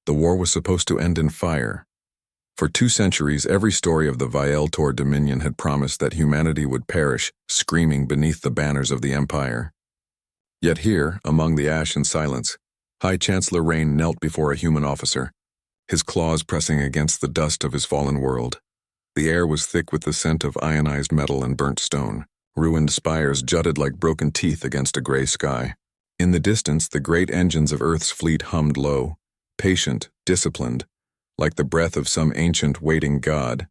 The war was supposed to end in fire. For 2 centuries, every story of the Vieltor Dominion had promised that humanity would perish, screaming beneath the banners of the Empire. Yet here, among the ash and silence, High Chancellor Rain knelt before a human officer, his claws pressing against the dust of his fallen world. The air was thick with the scent of ionized metal and burnt stone. Ruined spires jutted like broken teeth against a gray sky. In the distance, the great engines of Earth's fleet hummed low, patient, disciplined, like the breath of some ancient, waiting god.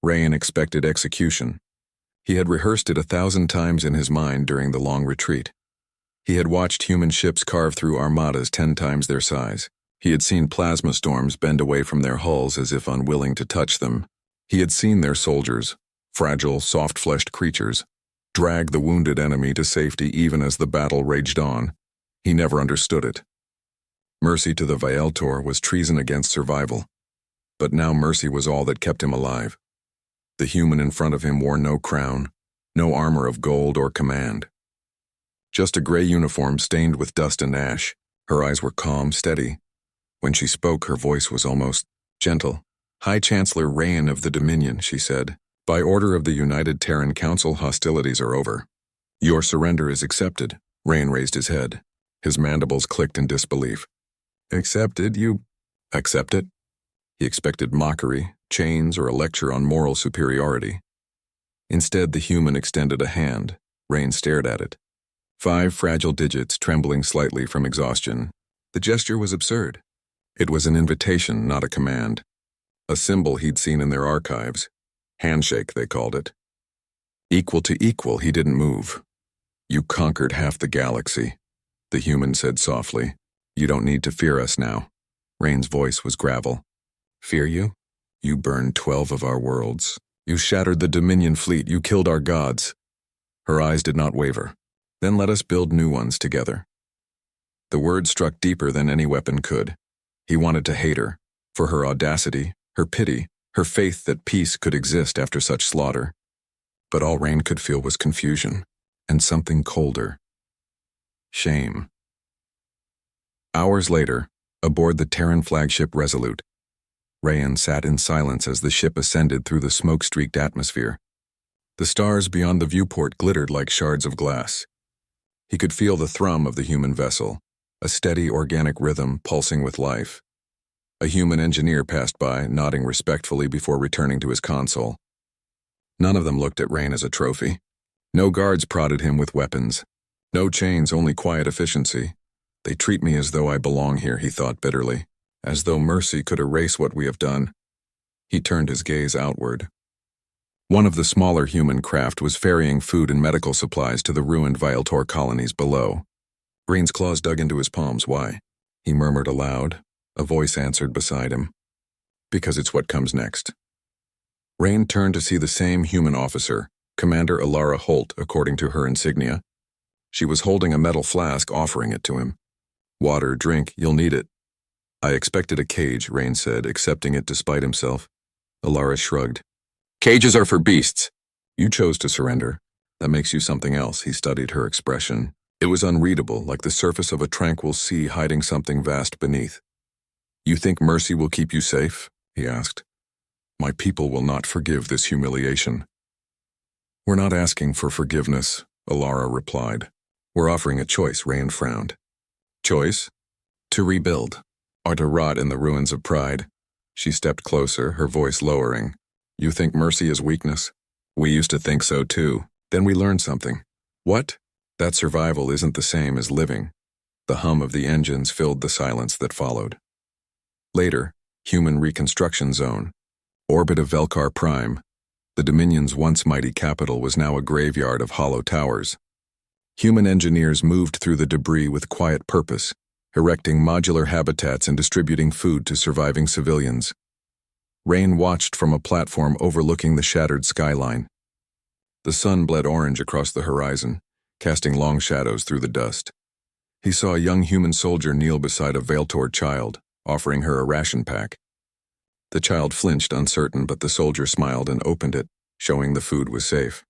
Rain expected execution. He had rehearsed it 1,000 times in his mind during the long retreat. He had watched human ships carve through armadas 10 times their size. He had seen plasma storms bend away from their hulls as if unwilling to touch them. He had seen their soldiers, fragile, soft-fleshed creatures, drag the wounded enemy to safety even as the battle raged on. He never understood it. Mercy to the Vieltor was treason against survival. But now mercy was all that kept him alive. The human in front of him wore no crown, no armor of gold or command. Just a gray uniform stained with dust and ash. Her eyes were calm, steady. When she spoke, her voice was almost gentle. "High Chancellor Rain of the Dominion," she said. "By order of the United Terran Council, hostilities are over. Your surrender is accepted." Rain raised his head. His mandibles clicked in disbelief. "Accepted? You accept it?" He expected mockery, chains, or a lecture on moral superiority. Instead, the human extended a hand. Rain stared at it. 5 fragile digits trembling slightly from exhaustion. The gesture was absurd. It was an invitation, not a command. A symbol he'd seen in their archives. Handshake, they called it. Equal to equal, he didn't move. "You conquered half the galaxy," the human said softly. "You don't need to fear us now." Rain's voice was gravel. "Fear you? You burned 12 of our worlds. You shattered the Dominion fleet. You killed our gods." Her eyes did not waver. "Then let us build new ones together." The word struck deeper than any weapon could. He wanted to hate her, for her audacity, her pity, her faith that peace could exist after such slaughter. But all Rain could feel was confusion, and something colder. Shame. Hours later, aboard the Terran flagship Resolute, Rain sat in silence as the ship ascended through the smoke-streaked atmosphere. The stars beyond the viewport glittered like shards of glass. He could feel the thrum of the human vessel, a steady organic rhythm pulsing with life. A human engineer passed by, nodding respectfully before returning to his console. None of them looked at Rain as a trophy. No guards prodded him with weapons. No chains, only quiet efficiency. "They treat me as though I belong here," he thought bitterly. "As though mercy could erase what we have done." He turned his gaze outward. One of the smaller human craft was ferrying food and medical supplies to the ruined Vieltor colonies below. Rain's claws dug into his palms. "Why?" he murmured aloud. A voice answered beside him. "Because it's what comes next." Rain turned to see the same human officer, Commander Alara Holt, according to her insignia. She was holding a metal flask, offering it to him. "Water, drink, you'll need it." "I expected a cage," Rain said, accepting it despite himself. Alara shrugged. "Cages are for beasts. You chose to surrender. That makes you something else." He studied her expression. It was unreadable, like the surface of a tranquil sea hiding something vast beneath. "You think mercy will keep you safe?" he asked. "My people will not forgive this humiliation." "We're not asking for forgiveness," Alara replied. "We're offering a choice," Rain frowned. "Choice? To rebuild, or to rot in the ruins of pride." She stepped closer, her voice lowering. "You think mercy is weakness? We used to think so too. Then we learned something." "What?" "That survival isn't the same as living." The hum of the engines filled the silence that followed. Later, Human Reconstruction Zone. Orbit of Velkar Prime. The Dominion's once mighty capital was now a graveyard of hollow towers. Human engineers moved through the debris with quiet purpose, erecting modular habitats and distributing food to surviving civilians. Rain watched from a platform overlooking the shattered skyline. The sun bled orange across the horizon, casting long shadows through the dust. He saw a young human soldier kneel beside a Vieltor child, offering her a ration pack. The child flinched, uncertain, but the soldier smiled and opened it, showing the food was safe.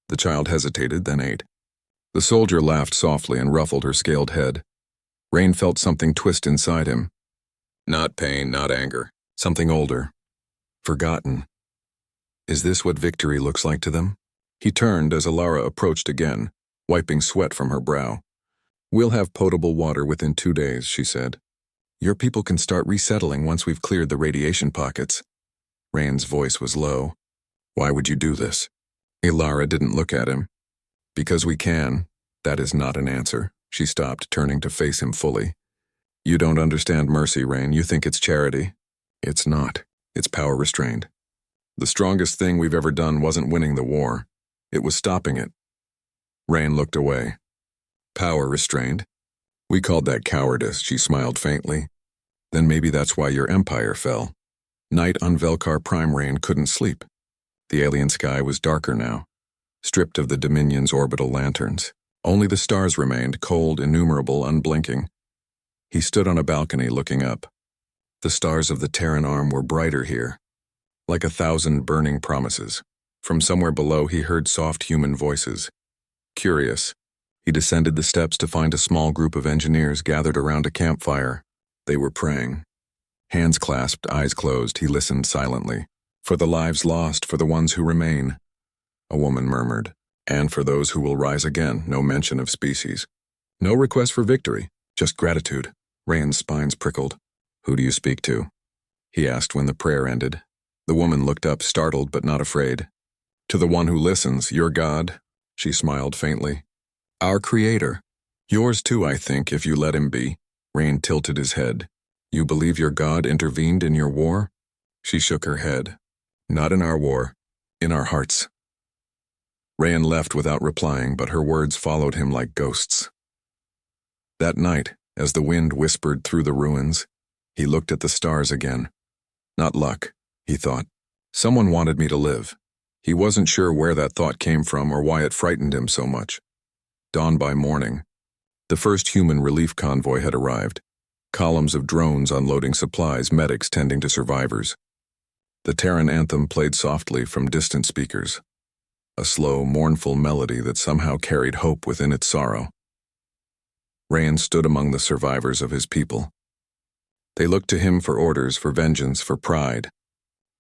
The child hesitated, then ate. The soldier laughed softly and ruffled her scaled head. Rain felt something twist inside him. Not pain, not anger. Something older. Forgotten. Is this what victory looks like to them? He turned as Alara approached again, wiping sweat from her brow. We'll have potable water within 2 days, she said. Your people can start resettling once we've cleared the radiation pockets. Rain's voice was low. Why would you do this? Alara didn't look at him. Because we can. That is not an answer. She stopped, turning to face him fully. You don't understand mercy, Rain. You think it's charity. It's not. It's power restrained. The strongest thing we've ever done wasn't winning the war. It was stopping it. Rain looked away. Power restrained? We called that cowardice, she smiled faintly. Then maybe that's why your empire fell. Night on Velkar Prime, Rain couldn't sleep. The alien sky was darker now, stripped of the Dominion's orbital lanterns. Only the stars remained, cold, innumerable, unblinking. He stood on a balcony looking up. The stars of the Terran arm were brighter here, like 1,000 burning promises. From somewhere below he heard soft human voices. Curious, he descended the steps to find a small group of engineers gathered around a campfire. They were praying. Hands clasped, eyes closed, he listened silently. For the lives lost, for the ones who remain. A woman murmured. And for those who will rise again, no mention of species. No request for victory, just gratitude. Rayan's spines prickled. Who do you speak to? He asked when the prayer ended. The woman looked up, startled but not afraid. To the one who listens, your God, she smiled faintly. Our Creator. Yours too, I think, if you let him be. Rain tilted his head. You believe your God intervened in your war? She shook her head. Not in our war, in our hearts. Rayan left without replying, but her words followed him like ghosts. That night, as the wind whispered through the ruins, he looked at the stars again. Not luck, he thought. Someone wanted me to live. He wasn't sure where that thought came from or why it frightened him so much. Dawn by morning. The first human relief convoy had arrived. Columns of drones unloading supplies, medics tending to survivors. The Terran anthem played softly from distant speakers. A slow, mournful melody that somehow carried hope within its sorrow. Rayan stood among the survivors of his people. They looked to him for orders, for vengeance, for pride.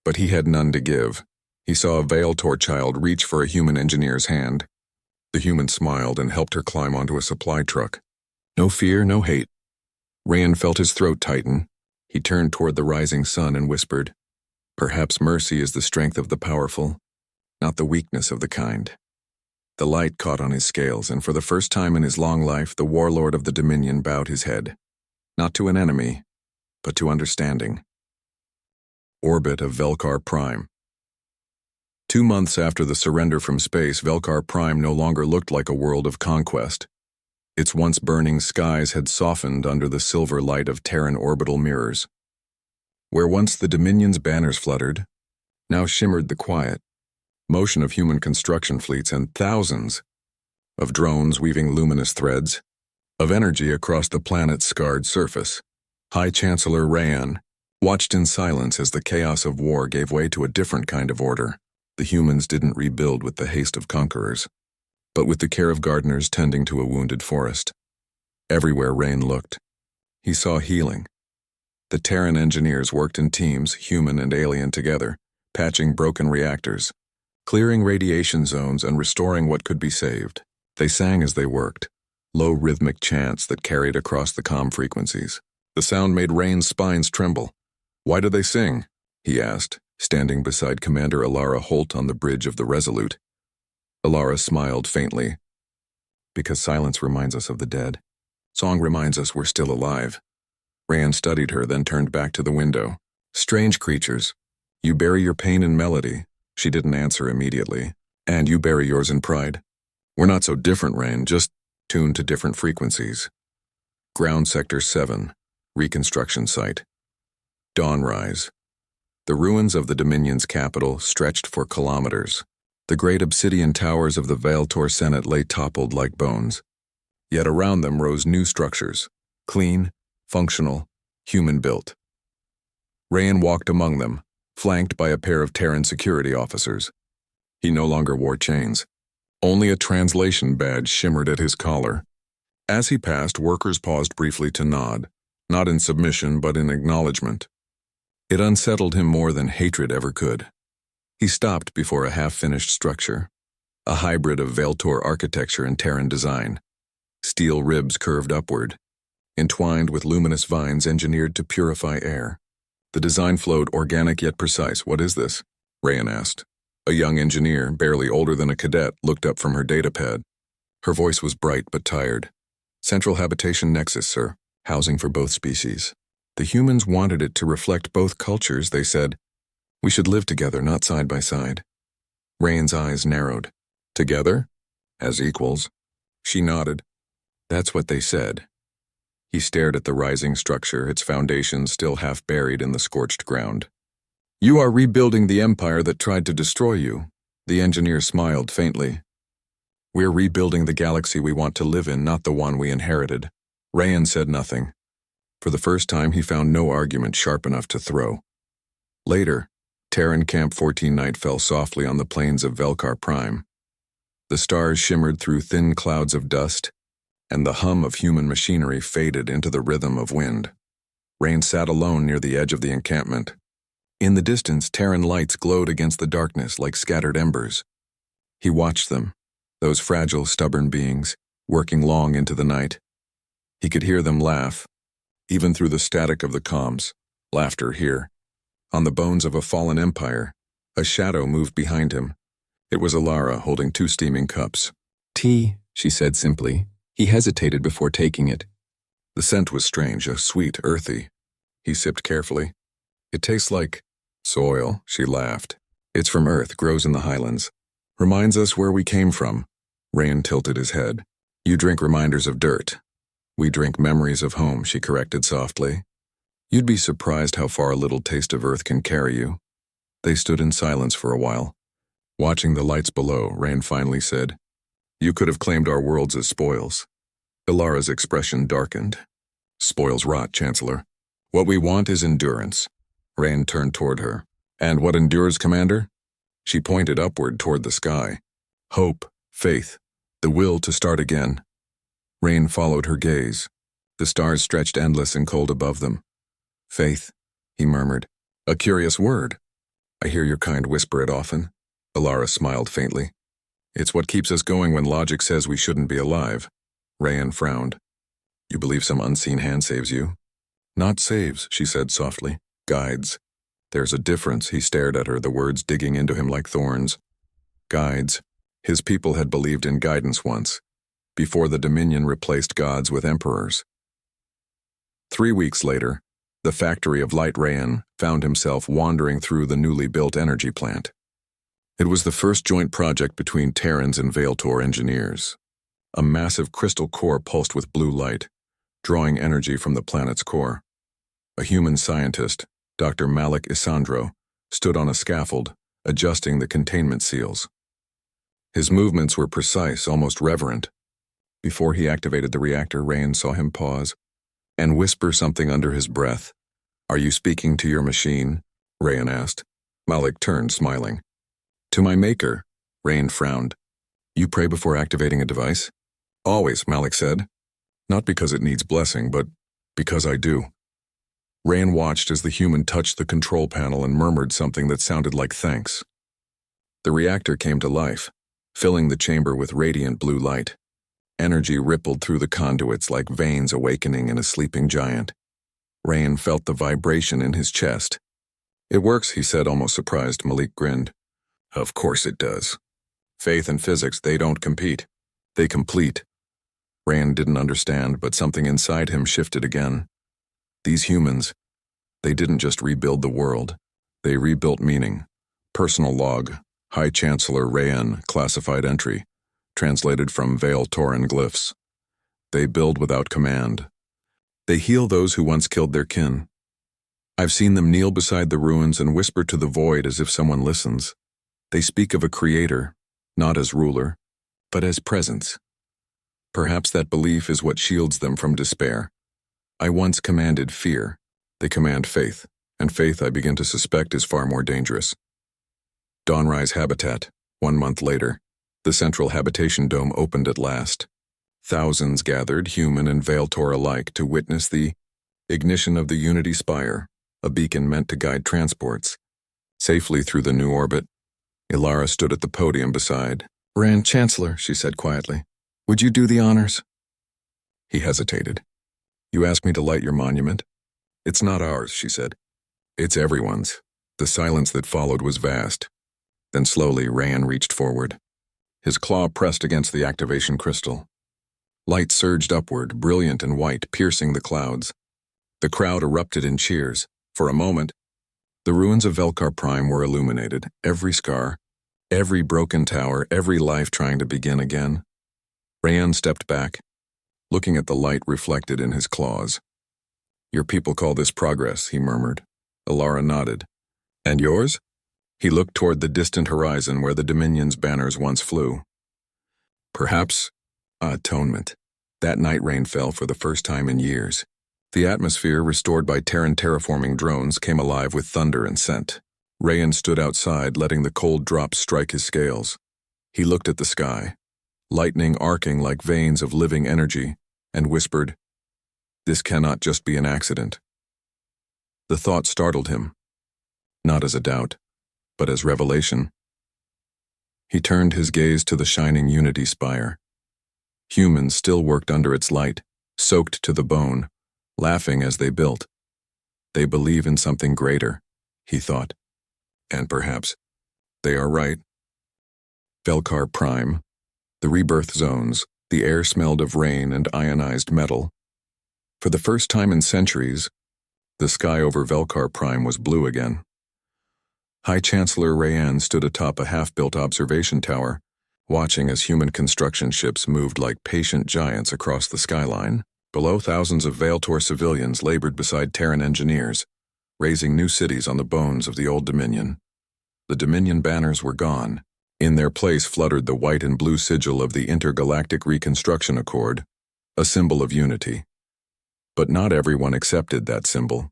But he had none to give. He saw a Veiltor child reach for a human engineer's hand. The human smiled and helped her climb onto a supply truck. No fear, no hate. Rayan felt his throat tighten. He turned toward the rising sun and whispered, Perhaps mercy is the strength of the powerful, not the weakness of the kind. The light caught on his scales, and for the first time in his long life, the warlord of the Dominion bowed his head. Not to an enemy, but to understanding. Orbit of Velkar Prime. 2 months after the surrender from space, Velkar Prime no longer looked like a world of conquest. Its once burning skies had softened under the silver light of Terran orbital mirrors. Where once the Dominion's banners fluttered, now shimmered the quiet motion of human construction fleets and thousands of drones weaving luminous threads of energy across the planet's scarred surface. High Chancellor Rayan watched in silence as the chaos of war gave way to a different kind of order. The humans didn't rebuild with the haste of conquerors, but with the care of gardeners tending to a wounded forest. Everywhere Rain looked, he saw healing. The Terran engineers worked in teams, human and alien together, patching broken reactors, clearing radiation zones and restoring what could be saved. They sang as they worked, low rhythmic chants that carried across the comm frequencies. The sound made Rain's spines tremble. Why do they sing? He asked, standing beside Commander Alara Holt on the bridge of the Resolute. Alara smiled faintly. Because silence reminds us of the dead. Song reminds us we're still alive. Rayan studied her, then turned back to the window. Strange creatures. You bury your pain in melody. She didn't answer immediately. And you bury yours in pride. We're not so different, Rain, just tuned to different frequencies. Ground Sector 7, Reconstruction Site. Dawnrise. The ruins of the Dominion's capital stretched for kilometers. The great obsidian towers of the Veiltor Senate lay toppled like bones. Yet around them rose new structures, clean, functional, human-built. Rayan walked among them, flanked by a pair of Terran security officers. He no longer wore chains. Only a translation badge shimmered at his collar. As he passed, workers paused briefly to nod. not in submission but in acknowledgement. It unsettled him more than hatred ever could. He stopped before a half-finished structure, a hybrid of Veiltor architecture and Terran design. Steel ribs curved upward, entwined with luminous vines engineered to purify air. The design flowed organic yet precise. "What is this?" Rayan asked. A young engineer, barely older than a cadet, looked up from her datapad. Her voice was bright but tired. "Central Habitation Nexus, sir. Housing for both species. The humans wanted it to reflect both cultures, they said. We should live together, not side by side." Rayan's eyes narrowed. "Together? As equals?" She nodded. "That's what they said." He stared at the rising structure, its foundations still half buried in the scorched ground. "You are rebuilding the empire that tried to destroy you." The engineer smiled faintly. "We're rebuilding the galaxy we want to live in, not the one we inherited." Rayan said nothing. For the first time, he found no argument sharp enough to throw. Later, Terran Camp 14 night fell softly on the plains of Velkar Prime. The stars shimmered through thin clouds of dust, and the hum of human machinery faded into the rhythm of wind. Rayan sat alone near the edge of the encampment. In the distance, Terran lights glowed against the darkness like scattered embers. He watched them, those fragile, stubborn beings, working long into the night. He could hear them laugh, even through the static of the comms. Laughter here. On the bones of a fallen empire, a shadow moved behind him. It was Alara holding 2 steaming cups. "Tea," she said simply. He hesitated before taking it. The scent was strange, sweet, earthy. He sipped carefully. "It tastes like soil," she laughed. "It's from Earth, grows in the highlands. Reminds us where we came from." Rayan tilted his head. "You drink reminders of dirt. We drink memories of home," she corrected softly. "You'd be surprised how far a little taste of Earth can carry you." They stood in silence for a while. Watching the lights below, Rayan finally said, "You could have claimed our worlds as spoils." Ilara's expression darkened. "Spoils rot, Chancellor. What we want is endurance." Rayan turned toward her. "And what endures, Commander?" She pointed upward toward the sky. "Hope, faith, the will to start again." Rayan followed her gaze. The stars stretched endless and cold above them. "Faith," he murmured. "A curious word. I hear your kind whisper it often." Alara smiled faintly. "It's what keeps us going when logic says we shouldn't be alive." Rayan frowned. "You believe some unseen hand saves you?" "Not saves," she said softly. "Guides." "There's a difference." He stared at her, the words digging into him like thorns. Guides. His people had believed in guidance once, before the Dominion replaced gods with emperors. 3 weeks later, the factory of Light Rayan found himself wandering through the newly built energy plant. It was the first joint project between Terrans and Veiltor engineers. A massive crystal core pulsed with blue light, drawing energy from the planet's core. A human scientist, Dr. Malik Isandro, stood on a scaffold, adjusting the containment seals. His movements were precise, almost reverent. Before he activated the reactor, Rayan saw him pause and whisper something under his breath. "Are you speaking to your machine?" Rayan asked. Malik turned, smiling. "To my maker," Rayan frowned. "You pray before activating a device?" "Always," Malik said. "Not because it needs blessing, but because I do." Rayan watched as the human touched the control panel and murmured something that sounded like thanks. The reactor came to life, filling the chamber with radiant blue light. Energy rippled through the conduits like veins awakening in a sleeping giant. Rayan felt the vibration in his chest. "It works," he said, almost surprised. Malik grinned. "Of course it does. Faith and physics, they don't compete. They complete." Rayan didn't understand, but something inside him shifted again. These humans, they didn't just rebuild the world. They rebuilt meaning. Personal log, High Chancellor Rayan, classified entry, translated from Veiltoran glyphs. They build without command. They heal those who once killed their kin. I've seen them kneel beside the ruins and whisper to the void as if someone listens. They speak of a creator, not as ruler, but as presence. Perhaps that belief is what shields them from despair. I once commanded fear. They command faith, and faith, I begin to suspect, is far more dangerous. Dawnrise Habitat, 1 month later. The central habitation dome opened at last. Thousands gathered, human and Veiltor alike, to witness the Ignition of the Unity Spire, a beacon meant to guide transports. Safely through the new orbit, Ilara stood at the podium beside. "Rand Chancellor," she said quietly, "would you do the honors?" He hesitated. "You asked me to light your monument?" "It's not ours," she said. "It's everyone's." The silence that followed was vast. Then slowly, Rand reached forward. His claw pressed against the activation crystal. Light surged upward, brilliant and white, piercing the clouds. The crowd erupted in cheers. For a moment, the ruins of Velkar Prime were illuminated, every scar, every broken tower, every life trying to begin again. Rand stepped back, looking at the light reflected in his claws. "Your people call this progress," he murmured. Ilara nodded. "And yours?" He looked toward the distant horizon where the Dominion's banners once flew. "Perhaps atonement." That night rain fell for the first time in years. The atmosphere, restored by Terran terraforming drones, came alive with thunder and scent. Rayan stood outside, letting the cold drops strike his scales. He looked at the sky, lightning arcing like veins of living energy, and whispered, "This cannot just be an accident." The thought startled him, not as a doubt, but as revelation. He turned his gaze to the shining Unity Spire. Humans still worked under its light, soaked to the bone, laughing as they built. They believe in something greater, he thought. And perhaps they are right. Velkar Prime, the rebirth zones, the air smelled of rain and ionized metal. For the first time in centuries, the sky over Velkar Prime was blue again. High Chancellor Rayan stood atop a half-built observation tower, watching as human construction ships moved like patient giants across the skyline. Below, thousands of Veiltor civilians labored beside Terran engineers, raising new cities on the bones of the old Dominion. The Dominion banners were gone. In their place fluttered the white and blue sigil of the Intergalactic Reconstruction Accord, a symbol of unity. But not everyone accepted that symbol.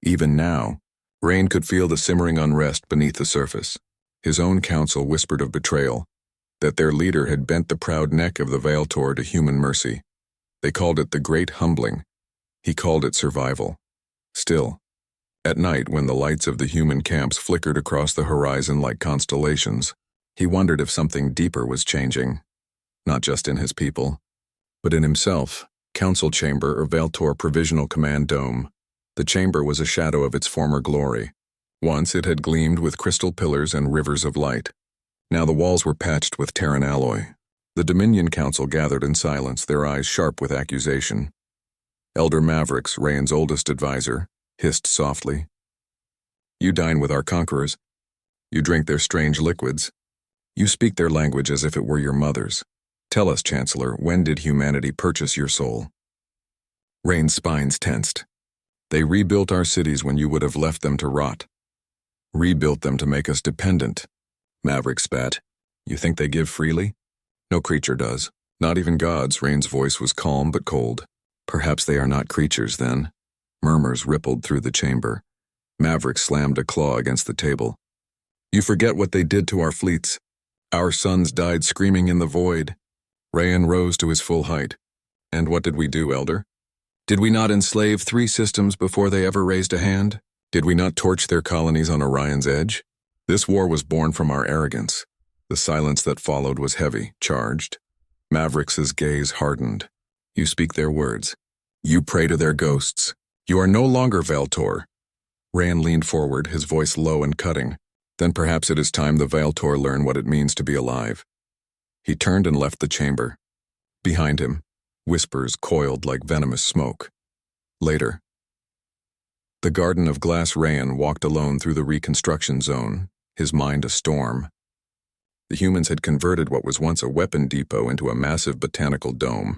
Even now, Rain could feel the simmering unrest beneath the surface. His own council whispered of betrayal, that their leader had bent the proud neck of the Veiltor to human mercy. They called it the Great Humbling. He called it survival. Still, at night when the lights of the human camps flickered across the horizon like constellations, he wondered if something deeper was changing, not just in his people, but in himself. Council Chamber or Veiltor Provisional Command Dome. The chamber was a shadow of its former glory. Once it had gleamed with crystal pillars and rivers of light. Now the walls were patched with Terran alloy. The Dominion Council gathered in silence, their eyes sharp with accusation. Elder Mavericks, Rayan's oldest advisor, hissed softly. "You dine with our conquerors. You drink their strange liquids. You speak their language as if it were your mother's. Tell us, Chancellor, when did humanity purchase your soul?" Rayan's spines tensed. "They rebuilt our cities when you would have left them to rot. Rebuilt them to make us dependent." Maverick spat. "You think they give freely? No creature does. Not even gods." Rain's voice was calm but cold. "Perhaps they are not creatures, then." Murmurs rippled through the chamber. Maverick slammed a claw against the table. "You forget what they did to our fleets. Our sons died screaming in the void." Rayan rose to his full height. "And what did we do, Elder? Did we not enslave 3 systems before they ever raised a hand? Did we not torch their colonies on Orion's edge? This war was born from our arrogance." The silence that followed was heavy, charged. Maverick's gaze hardened. "You speak their words. You pray to their ghosts. You are no longer Veiltor." Rayan leaned forward, his voice low and cutting. "Then perhaps it is time the Veiltor learn what it means to be alive." He turned and left the chamber. Behind him, whispers coiled like venomous smoke. Later. The Garden of Glass. Rayan walked alone through the reconstruction zone, his mind a storm. The humans had converted what was once a weapon depot into a massive botanical dome.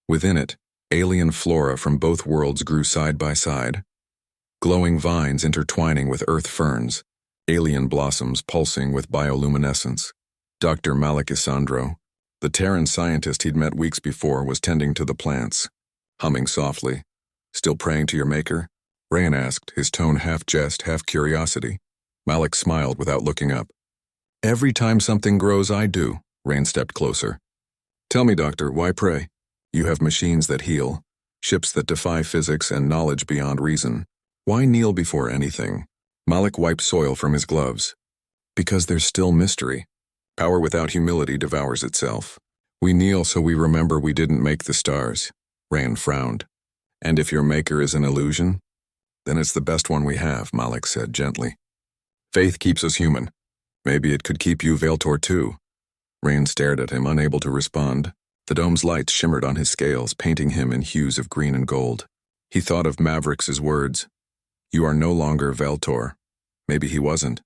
Within it, alien flora from both worlds grew side by side. Glowing vines intertwining with earth ferns, alien blossoms pulsing with bioluminescence. Dr. Malakisandro, the Terran scientist he'd met weeks before, was tending to the plants, humming softly. "Still praying to your maker?" Rayan asked, his tone half jest, half curiosity. Malik smiled without looking up. "Every time something grows, I do." Rayan stepped closer. "Tell me, Doctor, why pray? You have machines that heal, ships that defy physics and knowledge beyond reason. Why kneel before anything? Malik wiped soil from his gloves. Because there's still mystery. Power without humility devours itself. We kneel so we remember we didn't make the stars. Rand frowned. And if your maker is an illusion? Then it's the best one we have, Malik said gently. Faith keeps us human. Maybe it could keep you Veiltor too. Rand stared at him, unable to respond. The dome's light shimmered on his scales, painting him in hues of green and gold. He thought of Mavericks' words. You are no longer Veiltor. Maybe he wasn't.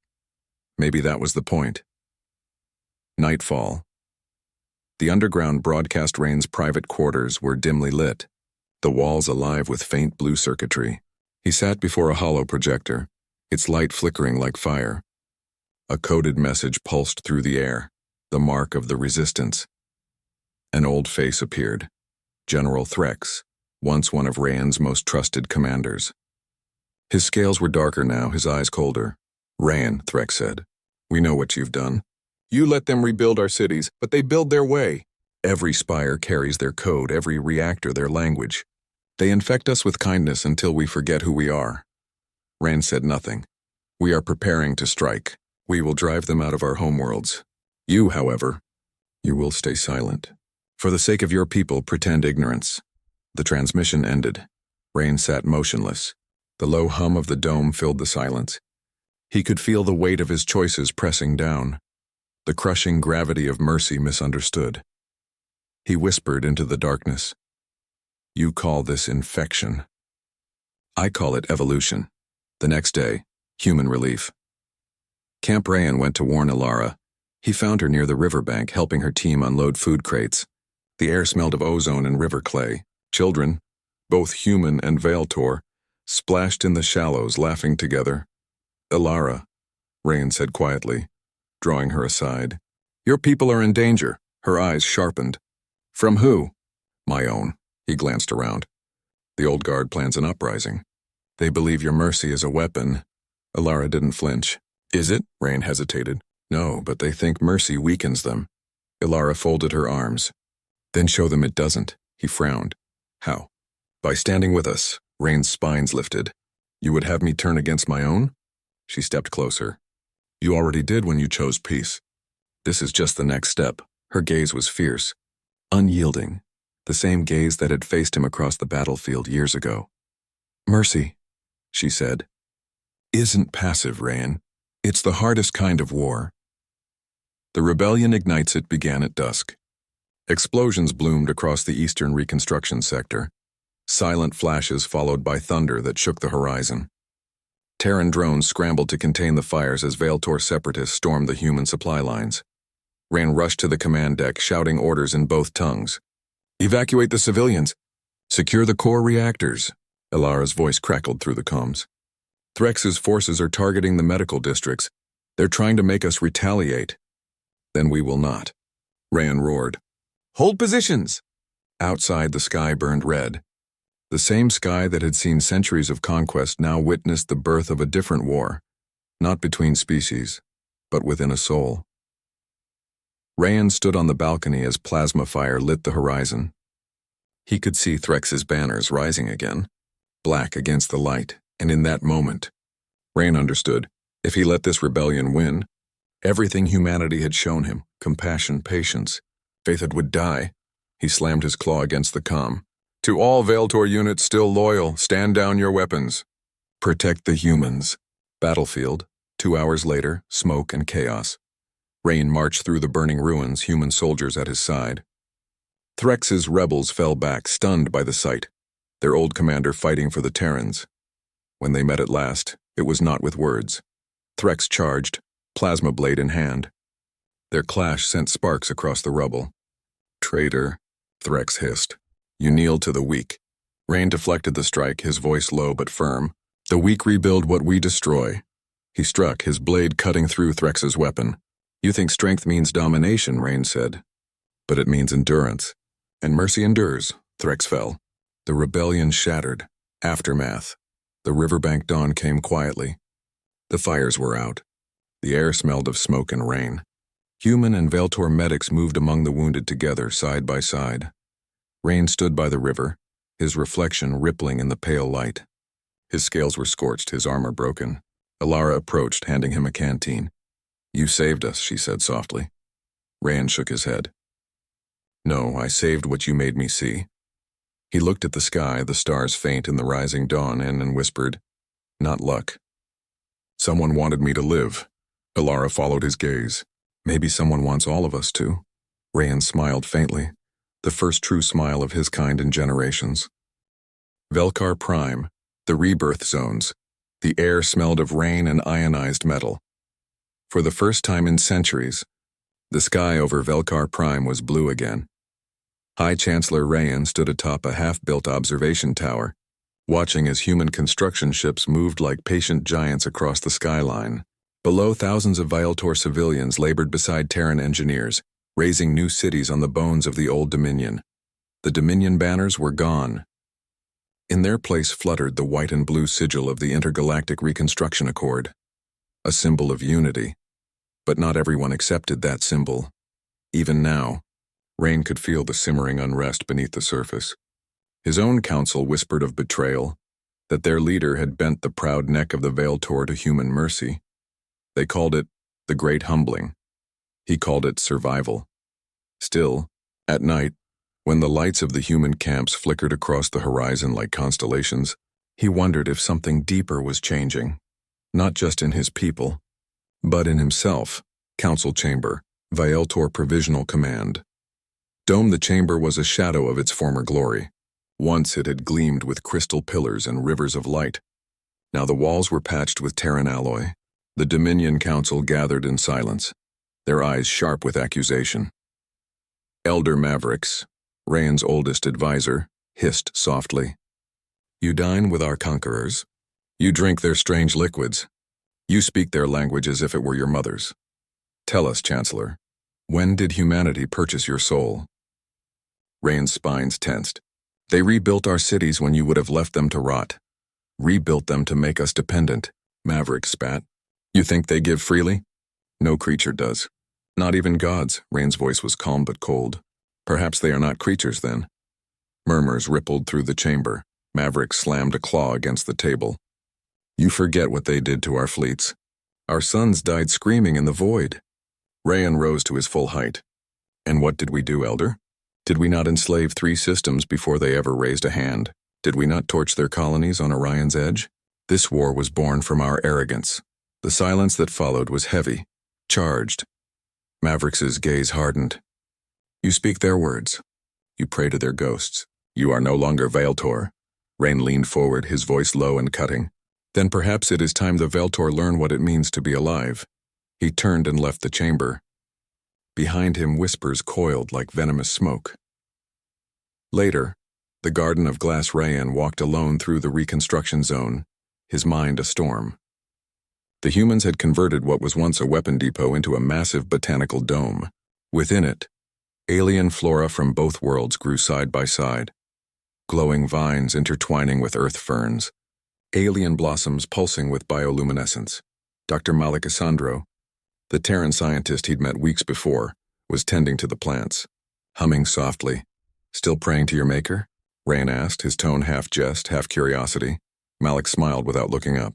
Maybe that was the point. Nightfall. The underground broadcast Rain's private quarters were dimly lit, the walls alive with faint blue circuitry. He sat before a hollow projector, its light flickering like fire. A coded message pulsed through the air, the mark of the resistance. An old face appeared. General Threx, once one of Rayan's most trusted commanders. His scales were darker now, his eyes colder. Rayan, Threx said, we know what you've done. You let them rebuild our cities, but they build their way. Every spire carries their code, every reactor their language. They infect us with kindness until we forget who we are. Rand said nothing. We are preparing to strike. We will drive them out of our homeworlds. You, however, you will stay silent. For the sake of your people, pretend ignorance. The transmission ended. Rand sat motionless. The low hum of the dome filled the silence. He could feel the weight of his choices pressing down, the crushing gravity of mercy misunderstood. He whispered into the darkness. You call this infection. I call it evolution. The next day, human relief. Camp Rayan went to warn Alara. He found her near the riverbank helping her team unload food crates. The air smelled of ozone and river clay. Children, both human and Veiltor, splashed in the shallows laughing together. Alara, Rayan said quietly, drawing her aside. Your people are in danger, her eyes sharpened. From who? My own. He glanced around. The old guard plans an uprising. They believe your mercy is a weapon. Alara didn't flinch. Is it? Rayan hesitated. No, but they think mercy weakens them. Alara folded her arms. Then show them it doesn't. He frowned. How? By standing with us. Rayan's spines lifted. You would have me turn against my own? She stepped closer. You already did when you chose peace. This is just the next step. Her gaze was fierce, unyielding, the same gaze that had faced him across the battlefield years ago. Mercy, she said, isn't passive, Rayan. It's the hardest kind of war. The rebellion ignites it began at dusk. Explosions bloomed across the eastern reconstruction sector, silent flashes followed by thunder that shook the horizon. Terran drones scrambled to contain the fires as Veiltor separatists stormed the human supply lines. Rayan rushed to the command deck, shouting orders in both tongues. Evacuate the civilians. Secure the core reactors. Alara's voice crackled through the comms. Threx's forces are targeting the medical districts. They're trying to make us retaliate. Then we will not. Rayan roared. Hold positions! Outside, the sky burned red. The same sky that had seen centuries of conquest now witnessed the birth of a different war, not between species, but within a soul. Rayan stood on the balcony as plasma fire lit the horizon. He could see Threx's banners rising again, black against the light, and in that moment, Rayan understood, if he let this rebellion win, everything humanity had shown him, compassion, patience, faith that would die. He slammed his claw against the comm. To all Veiltor units still loyal, stand down your weapons. Protect the humans. Battlefield. 2 hours later, smoke and chaos. Rayan marched through the burning ruins, human soldiers at his side. Threx's rebels fell back, stunned by the sight, their old commander fighting for the Terrans. When they met at last, it was not with words. Threx charged, plasma blade in hand. Their clash sent sparks across the rubble. Traitor, Threx hissed. You kneel to the weak. Rayan deflected the strike, his voice low but firm. The weak rebuild what we destroy. He struck, his blade cutting through Threx's weapon. You think strength means domination, Rayan said. But it means endurance. And mercy endures. Threx fell. The rebellion shattered. Aftermath. The riverbank dawn came quietly. The fires were out. The air smelled of smoke and rain. Human and Veiltor medics moved among the wounded together, side by side. Rayan stood by the river, his reflection rippling in the pale light. His scales were scorched, his armor broken. Alara approached, handing him a canteen. "You saved us," she said softly. Rayan shook his head. "No, I saved what you made me see." He looked at the sky, the stars faint in the rising dawn, and whispered, "Not luck. Someone wanted me to live." Alara followed his gaze. "Maybe someone wants all of us to." Rayan smiled faintly, the first true smile of his kind in generations. Velkar Prime, the rebirth zones. The air smelled of rain and ionized metal. For the first time in centuries, the sky over Velkar Prime was blue again. High Chancellor Rayan stood atop a half-built observation tower, watching as human construction ships moved like patient giants across the skyline. Below, thousands of Vialtor civilians labored beside Terran engineers, raising new cities on the bones of the old Dominion. The Dominion banners were gone. In their place fluttered the white and blue sigil of the Intergalactic Reconstruction Accord, a symbol of unity. But not everyone accepted that symbol. Even now, Rain could feel the simmering unrest beneath the surface. His own council whispered of betrayal, that their leader had bent the proud neck of the Vialtor to human mercy. They called it the Great Humbling. He called it survival. Still, at night, when the lights of the human camps flickered across the horizon like constellations, he wondered if something deeper was changing, not just in his people, but in himself. Council Chamber, Vialtor Provisional Command. Dome the chamber was a shadow of its former glory. Once it had gleamed with crystal pillars and rivers of light. Now the walls were patched with Terran alloy. The Dominion Council gathered in silence, their eyes sharp with accusation. Elder Mavericks, Rayan's oldest advisor, hissed softly. "You dine with our conquerors. You drink their strange liquids. You speak their language as if it were your mother's. Tell us, Chancellor, when did humanity purchase your soul?" Rayan's spines tensed. "They rebuilt our cities when you would have left them to rot. Rebuilt them to make us dependent," Maverick spat. "You think they give freely? No creature does. Not even gods." Rayan's voice was calm but cold. "Perhaps they are not creatures then." Murmurs rippled through the chamber. Maverick slammed a claw against the table. "You forget what they did to our fleets. Our sons died screaming in the void." Rayan rose to his full height. "And what did we do, Elder? Did we not enslave 3 systems before they ever raised a hand? Did we not torch their colonies on Orion's edge? This war was born from our arrogance." The silence that followed was heavy, charged. Maverick's gaze hardened. "You speak their words. You pray to their ghosts. You are no longer Vialtor." Rain leaned forward, his voice low and cutting. "Then perhaps it is time the Vialtor learn what it means to be alive." He turned and left the chamber. Behind him, whispers coiled like venomous smoke. Later, the Garden of Glass Rayan walked alone through the reconstruction zone, his mind a storm. The humans had converted what was once a weapon depot into a massive botanical dome. Within it, alien flora from both worlds grew side by side. Glowing vines intertwining with earth ferns. Alien blossoms pulsing with bioluminescence. Dr. Malikasandro, the Terran scientist he'd met weeks before, was tending to the plants, humming softly. "Still praying to your maker?" Rayan asked, his tone half jest, half curiosity. Malik smiled without looking up.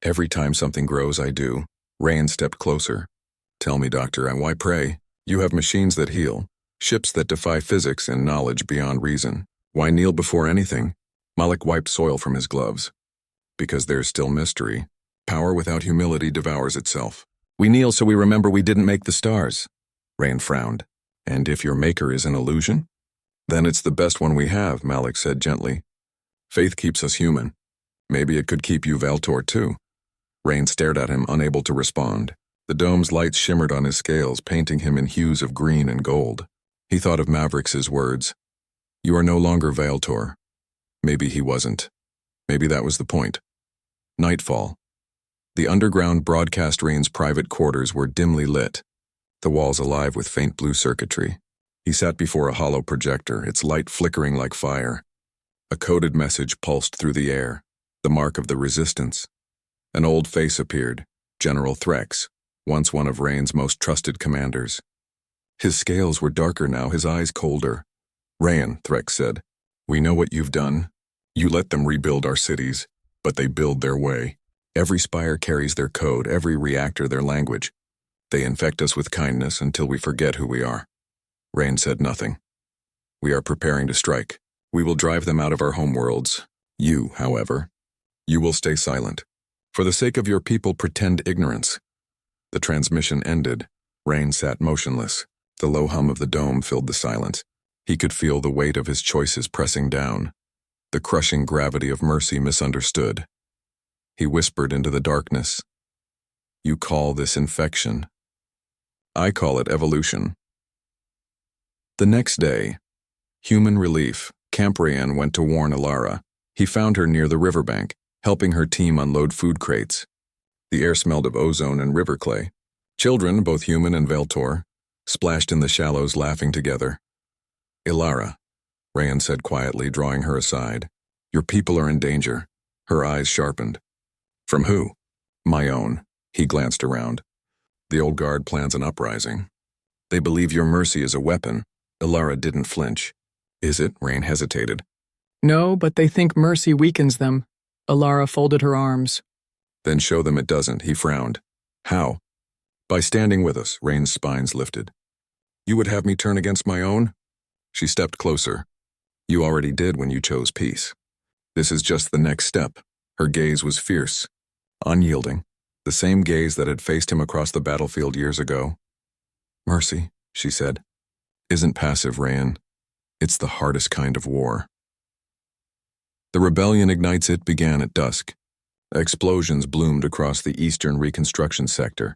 "Every time something grows, I do." Rayan stepped closer. "Tell me, Doctor, and why pray? You have machines that heal, ships that defy physics and knowledge beyond reason. Why kneel before anything?" Malik wiped soil from his gloves. "Because there's still mystery. Power without humility devours itself. We kneel so we remember we didn't make the stars." Rayan frowned. "And if your maker is an illusion?" "Then it's the best one we have," Malik said gently. "Faith keeps us human. Maybe it could keep you Vialtor too." Rayan stared at him, unable to respond. The dome's lights shimmered on his scales, painting him in hues of green and gold. He thought of Maverick's words. "You are no longer Vialtor." Maybe he wasn't. Maybe that was the point. Nightfall. The underground broadcast Rain's private quarters were dimly lit, the walls alive with faint blue circuitry. He sat before a hollow projector, its light flickering like fire. A coded message pulsed through the air, the mark of the resistance. An old face appeared, General Threx, once one of Rain's most trusted commanders. His scales were darker now, his eyes colder. "Rayan," Threx said, We know what you've done. You let them rebuild our cities, but they build their way. Every spire carries their code, every reactor their language. They infect us with kindness until we forget who we are. Rain said nothing. We are preparing to strike. We will drive them out of our homeworlds. You, however, you will stay silent. For the sake of your people, pretend ignorance. The transmission ended. Rain sat motionless. The low hum of the dome filled the silence. He could feel the weight of his choices pressing down, the crushing gravity of mercy misunderstood. He whispered into the darkness. You call this infection. I call it evolution. The next day, human relief, Camp Rayan went to warn Alara. He found her near the riverbank, helping her team unload food crates. The air smelled of ozone and river clay. Children, both human and Veltor, splashed in the shallows laughing together. Alara, Rayan said quietly, drawing her aside. Your people are in danger. Her eyes sharpened. From who? My own. He glanced around. The old guard plans an uprising. They believe your mercy is a weapon. Alara didn't flinch. Is it? Rain hesitated. No, but they think mercy weakens them. Alara folded her arms. Then show them it doesn't, he frowned. How? By standing with us, Rain's spines lifted. You would have me turn against my own? She stepped closer. You already did when you chose peace. This is just the next step. Her gaze was fierce, unyielding, the same gaze that had faced him across the battlefield years ago. Mercy, she said, isn't passive, Rayan. It's the hardest kind of war. The rebellion ignites it began at dusk. Explosions bloomed across the eastern reconstruction sector,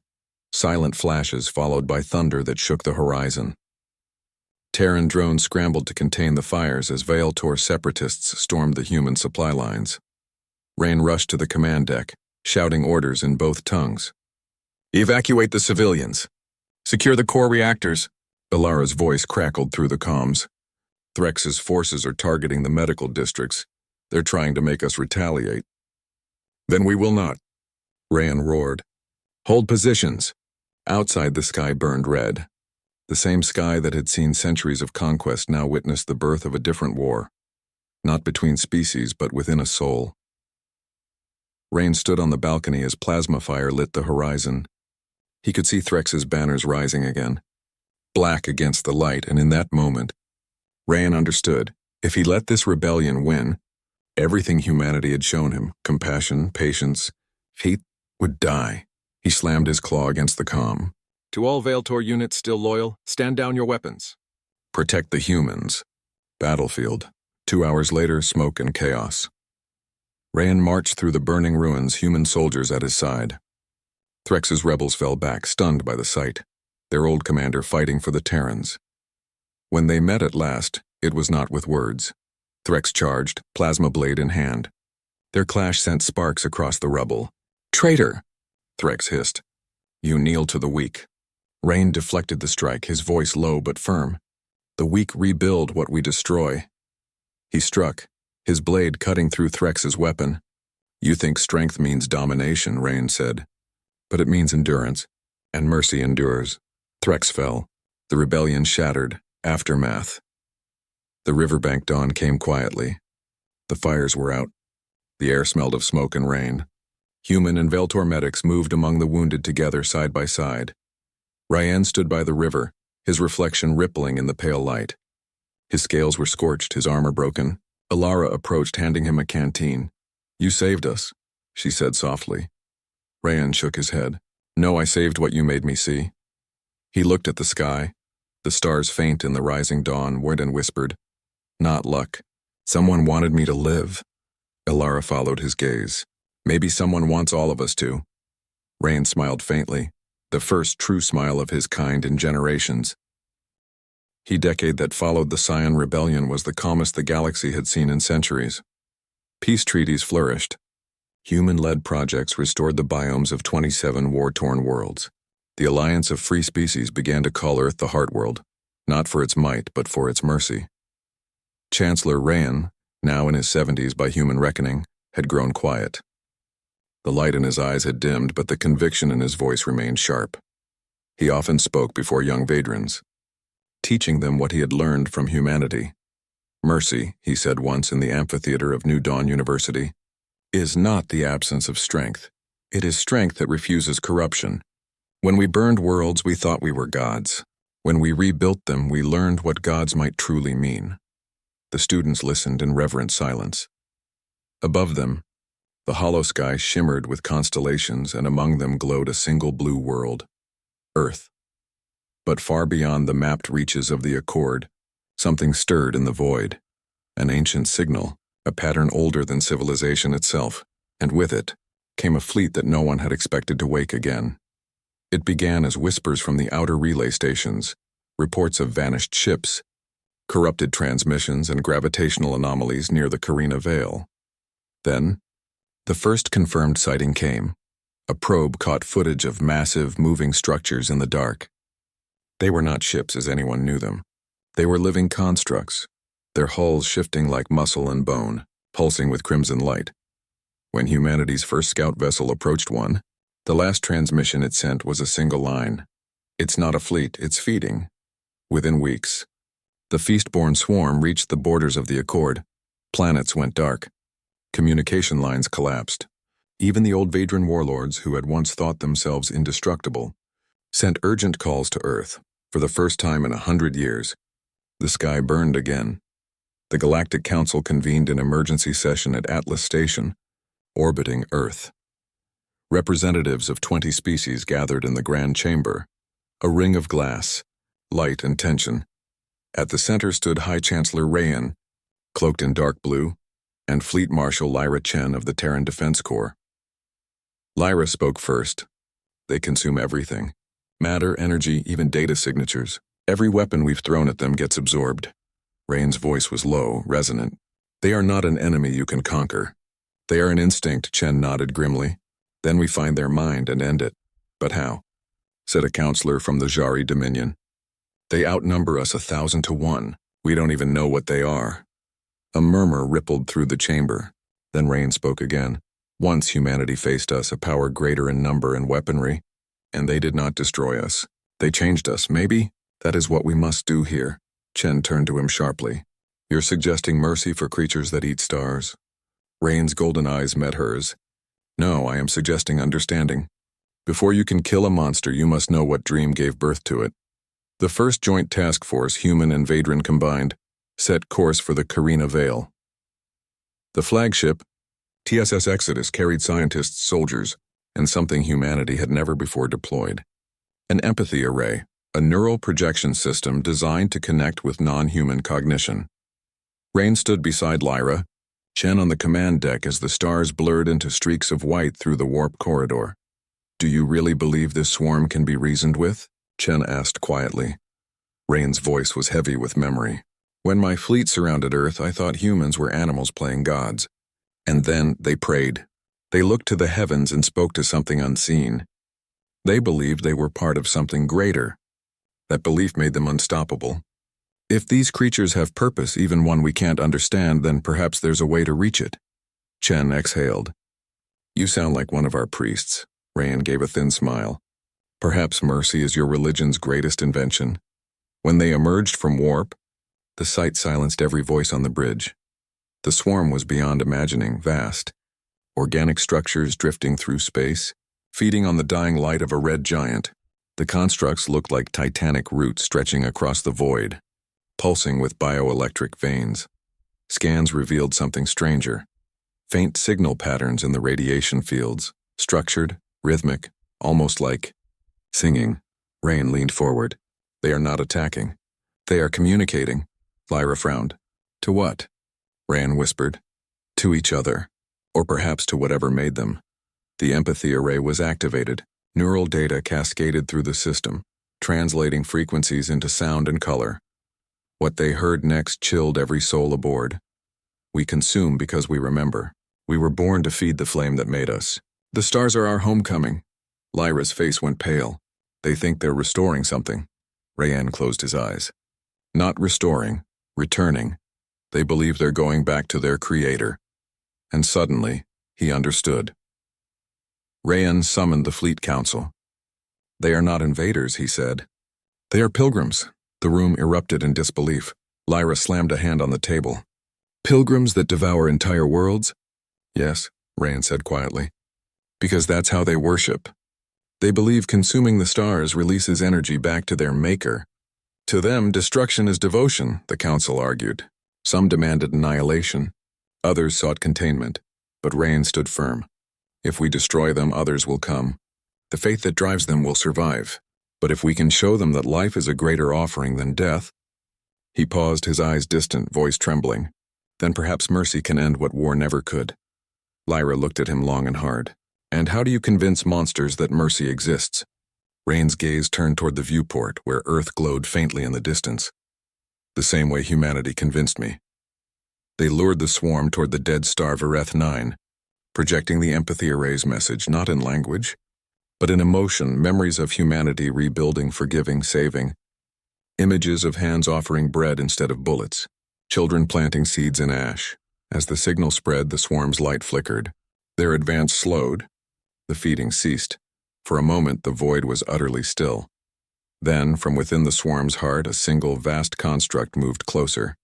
silent flashes followed by thunder that shook the horizon. Terran drones scrambled to contain the fires as Veltor separatists stormed the human supply lines. Rain rushed to the command deck, shouting orders in both tongues. Evacuate the civilians. Secure the core reactors. Alara's voice crackled through the comms. Threx's forces are targeting the medical districts. They're trying to make us retaliate. Then we will not. Rayan roared. Hold positions. Outside, the sky burned red. The same sky that had seen centuries of conquest now witnessed the birth of a different war. Not between species, but within a soul. Rain stood on the balcony as plasma fire lit the horizon. He could see Threx's banners rising again, black against the light, and in that moment, Rayan understood, if he let this rebellion win, everything humanity had shown him, compassion, patience, he would die. He slammed his claw against the comm. To all Veltor units still loyal, stand down your weapons. Protect the humans. Battlefield. 2 hours later, smoke and chaos. Rayan marched through the burning ruins, human soldiers at his side. Threx's rebels fell back, stunned by the sight, their old commander fighting for the Terrans. When they met at last, it was not with words. Threx charged, plasma blade in hand. Their clash sent sparks across the rubble. Traitor! Threx hissed. You kneel to the weak. Rain deflected the strike, his voice low but firm. The weak rebuild what we destroy. He struck, his blade cutting through Threx's weapon. You think strength means domination, Rain said. But it means endurance, and mercy endures. Threx fell. The rebellion shattered. Aftermath. The riverbank dawn came quietly. The fires were out. The air smelled of smoke and rain. Human and Veltor medics moved among the wounded together side by side. Rayan stood by the river, his reflection rippling in the pale light. His scales were scorched, his armor broken. Alara approached, handing him a canteen. You saved us, she said softly. Rayan shook his head. No, I saved what you made me see. He looked at the sky, the stars faint in the rising dawn, and whispered, Not luck. Someone wanted me to live. Alara followed his gaze. Maybe someone wants all of us to. Rayan smiled faintly, the first true smile of his kind in generations. The decade that followed the Scion Rebellion was the calmest the galaxy had seen in centuries. Peace treaties flourished. Human-led projects restored the biomes of 27 war-torn worlds. The Alliance of Free Species began to call Earth the Heartworld, not for its might, but for its mercy. Chancellor Rayan, now in his 70s by human reckoning, had grown quiet. The light in his eyes had dimmed, but the conviction in his voice remained sharp. He often spoke before young Vadrans, teaching them what he had learned from humanity. Mercy, he said once in the amphitheater of New Dawn University, is not the absence of strength. It is strength that refuses corruption. When we burned worlds, we thought we were gods. When we rebuilt them, we learned what gods might truly mean. The students listened in reverent silence. Above them, the hollow sky shimmered with constellations, and among them glowed a single blue world, Earth. But far beyond the mapped reaches of the Accord, something stirred in the void. An ancient signal, a pattern older than civilization itself, and with it came a fleet that no one had expected to wake again. It began as whispers from the outer relay stations, reports of vanished ships, corrupted transmissions, and gravitational anomalies near the Carina Vale. Then, the first confirmed sighting came. A probe caught footage of massive, moving structures in the dark. They were not ships as anyone knew them. They were living constructs, their hulls shifting like muscle and bone, pulsing with crimson light. When humanity's first scout vessel approached one, the last transmission it sent was a single line. "It's not a fleet, it's feeding." Within weeks, the feast-born swarm reached the borders of the Accord. Planets went dark. Communication lines collapsed. Even the old Vadran warlords, who had once thought themselves indestructible, sent urgent calls to Earth. For the first time in 100 years, the sky burned again. The Galactic Council convened an emergency session at Atlas Station, orbiting Earth. Representatives of 20 species gathered in the Grand Chamber, a ring of glass, light and tension. At the center stood High Chancellor Rayan, cloaked in dark blue, and Fleet Marshal Lyra Chen of the Terran Defense Corps. Lyra spoke first. "They consume everything. Matter, energy, even data signatures. Every weapon we've thrown at them gets absorbed." Rayan's voice was low, resonant. "They are not an enemy you can conquer. They are an instinct," Chen nodded grimly. "Then we find their mind and end it." "But how?" said a counselor from the Jari Dominion. "They outnumber us 1,000 to 1. We don't even know what they are." A murmur rippled through the chamber. Then Rayan spoke again. "Once humanity faced us, a power greater in number and weaponry, and they did not destroy us. They changed us, maybe? That is what we must do here." Chen turned to him sharply. "You're suggesting mercy for creatures that eat stars?" Rayan's golden eyes met hers. "No, I am suggesting understanding. Before you can kill a monster, you must know what dream gave birth to it." The first joint task force, human and Vadran combined, set course for the Carina Vale. The flagship, TSS Exodus, carried scientists, soldiers, and something humanity had never before deployed. An empathy array, a neural projection system designed to connect with non-human cognition. Rain stood beside Lyra, Chen on the command deck as the stars blurred into streaks of white through the warp corridor. "Do you really believe this swarm can be reasoned with?" Chen asked quietly. Rain's voice was heavy with memory. "When my fleet surrounded Earth, I thought humans were animals playing gods. And then they prayed. They looked to the heavens and spoke to something unseen. They believed they were part of something greater. That belief made them unstoppable. If these creatures have purpose, even one we can't understand, then perhaps there's a way to reach it." Chen exhaled. "You sound like one of our priests." Rayan gave a thin smile. "Perhaps mercy is your religion's greatest invention." When they emerged from warp, the sight silenced every voice on the bridge. The swarm was beyond imagining, vast. Organic structures drifting through space, feeding on the dying light of a red giant. The constructs looked like titanic roots stretching across the void, pulsing with bioelectric veins. Scans revealed something stranger. Faint signal patterns in the radiation fields, structured, rhythmic, almost like singing. Rain leaned forward. "They are not attacking. They are communicating." Lyra frowned. "To what?" Rayan whispered. "To each other. Or perhaps to whatever made them." The empathy array was activated. Neural data cascaded through the system, translating frequencies into sound and color. What they heard next chilled every soul aboard. "We consume because we remember. We were born to feed the flame that made us. The stars are our homecoming." Lyra's face went pale. "They think they're restoring something." Rayan closed his eyes. "Not restoring, returning. They believe they're going back to their creator." And suddenly, he understood. Rayan summoned the Fleet Council. "They are not invaders," he said. "They are pilgrims." The room erupted in disbelief. Lyra slammed a hand on the table. Pilgrims that devour entire worlds? Yes, Rain said quietly. Because that's how they worship. They believe consuming the stars releases energy back to their maker. To them, destruction is devotion, the council argued. Some demanded annihilation. Others sought containment. But Rain stood firm. If we destroy them, others will come. The faith that drives them will survive. But if we can show them that life is a greater offering than death— He paused, his eyes distant, voice trembling. Then perhaps mercy can end what war never could. Lyra looked at him long and hard. And how do you convince monsters that mercy exists? Rain's gaze turned toward the viewport, where Earth glowed faintly in the distance. The same way humanity convinced me. They lured the swarm toward the dead star Vareth 9, projecting the empathy array's message not in language, but in emotion, memories of humanity rebuilding, forgiving, saving. Images of hands offering bread instead of bullets, children planting seeds in ash. As the signal spread, the swarm's light flickered. Their advance slowed. The feeding ceased. For a moment, the void was utterly still. Then, from within the swarm's heart, a single vast construct moved closer.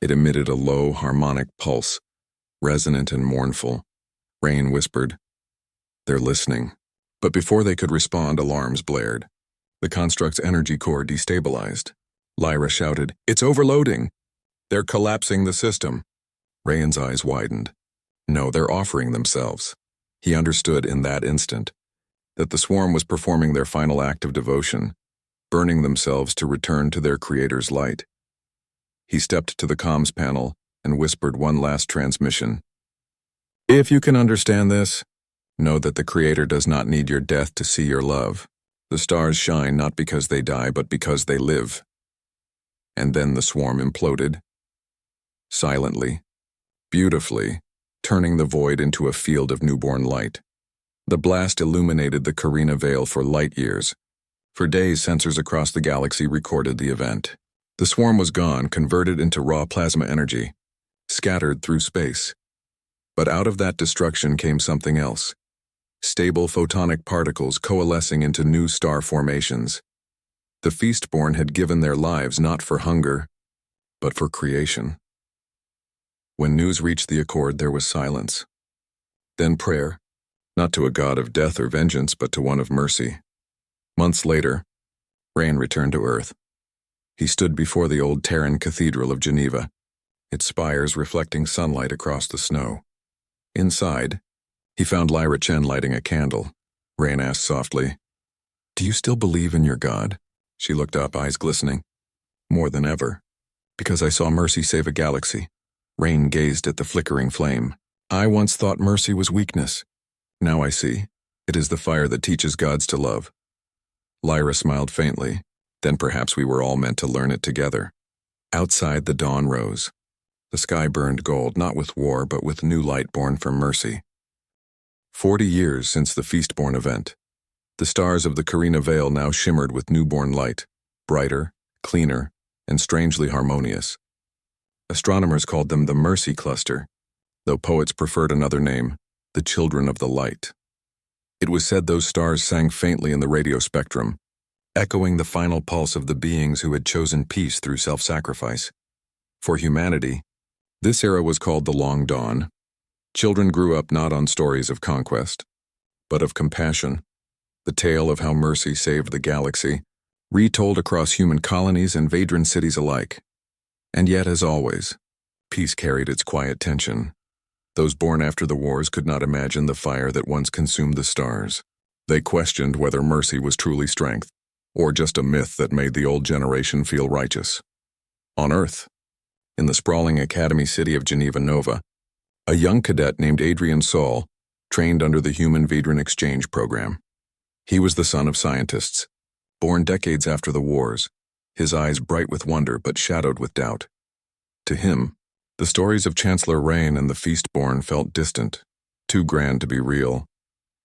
It emitted a low, harmonic pulse, resonant and mournful. Rain whispered, "They're listening." But before they could respond, alarms blared. The construct's energy core destabilized. Lyra shouted, "It's overloading! They're collapsing the system." Rayan's eyes widened. No, they're offering themselves. He understood in that instant that the swarm was performing their final act of devotion, burning themselves to return to their creator's light. He stepped to the comms panel and whispered one last transmission. "If you can understand this, know that the Creator does not need your death to see your love. The stars shine not because they die, but because they live." And then the swarm imploded. Silently, beautifully, turning the void into a field of newborn light. The blast illuminated the Carina Veil for light years. For days, sensors across the galaxy recorded the event. The swarm was gone, converted into raw plasma energy, scattered through space. But out of that destruction came something else. Stable photonic particles coalescing into new star formations. The Feastborn had given their lives not for hunger, but for creation. When news reached the Accord, there was silence. Then prayer, not to a god of death or vengeance, but to one of mercy. Months later, Rain returned to Earth. He stood before the old Terran Cathedral of Geneva, its spires reflecting sunlight across the snow. Inside, he found Lyra Chen lighting a candle. Rain asked softly, "Do you still believe in your God?" She looked up, eyes glistening. "More than ever. Because I saw mercy save a galaxy." Rain gazed at the flickering flame. "I once thought mercy was weakness. Now I see. It is the fire that teaches gods to love." Lyra smiled faintly. Then perhaps we were all meant to learn it together. Outside, the dawn rose. The sky burned gold, not with war, but with new light born from mercy. 40 years since the Feastborn event. The stars of the Carina Veil now shimmered with newborn light, brighter, cleaner, and strangely harmonious. Astronomers called them the Mercy Cluster, though poets preferred another name, the Children of the Light. It was said those stars sang faintly in the radio spectrum, echoing the final pulse of the beings who had chosen peace through self-sacrifice. For humanity, this era was called the Long Dawn. Children grew up not on stories of conquest, but of compassion, the tale of how mercy saved the galaxy, retold across human colonies and Vadran cities alike. And yet, as always, peace carried its quiet tension. Those born after the wars could not imagine the fire that once consumed the stars. They questioned whether mercy was truly strength, or just a myth that made the old generation feel righteous. On Earth, in the sprawling academy city of Geneva Nova, a young cadet named Adrian Saul trained under the Human Vedran Exchange program. He was the son of scientists, born decades after the wars, his eyes bright with wonder but shadowed with doubt. To him, the stories of Chancellor Rain and the Feastborn felt distant, too grand to be real.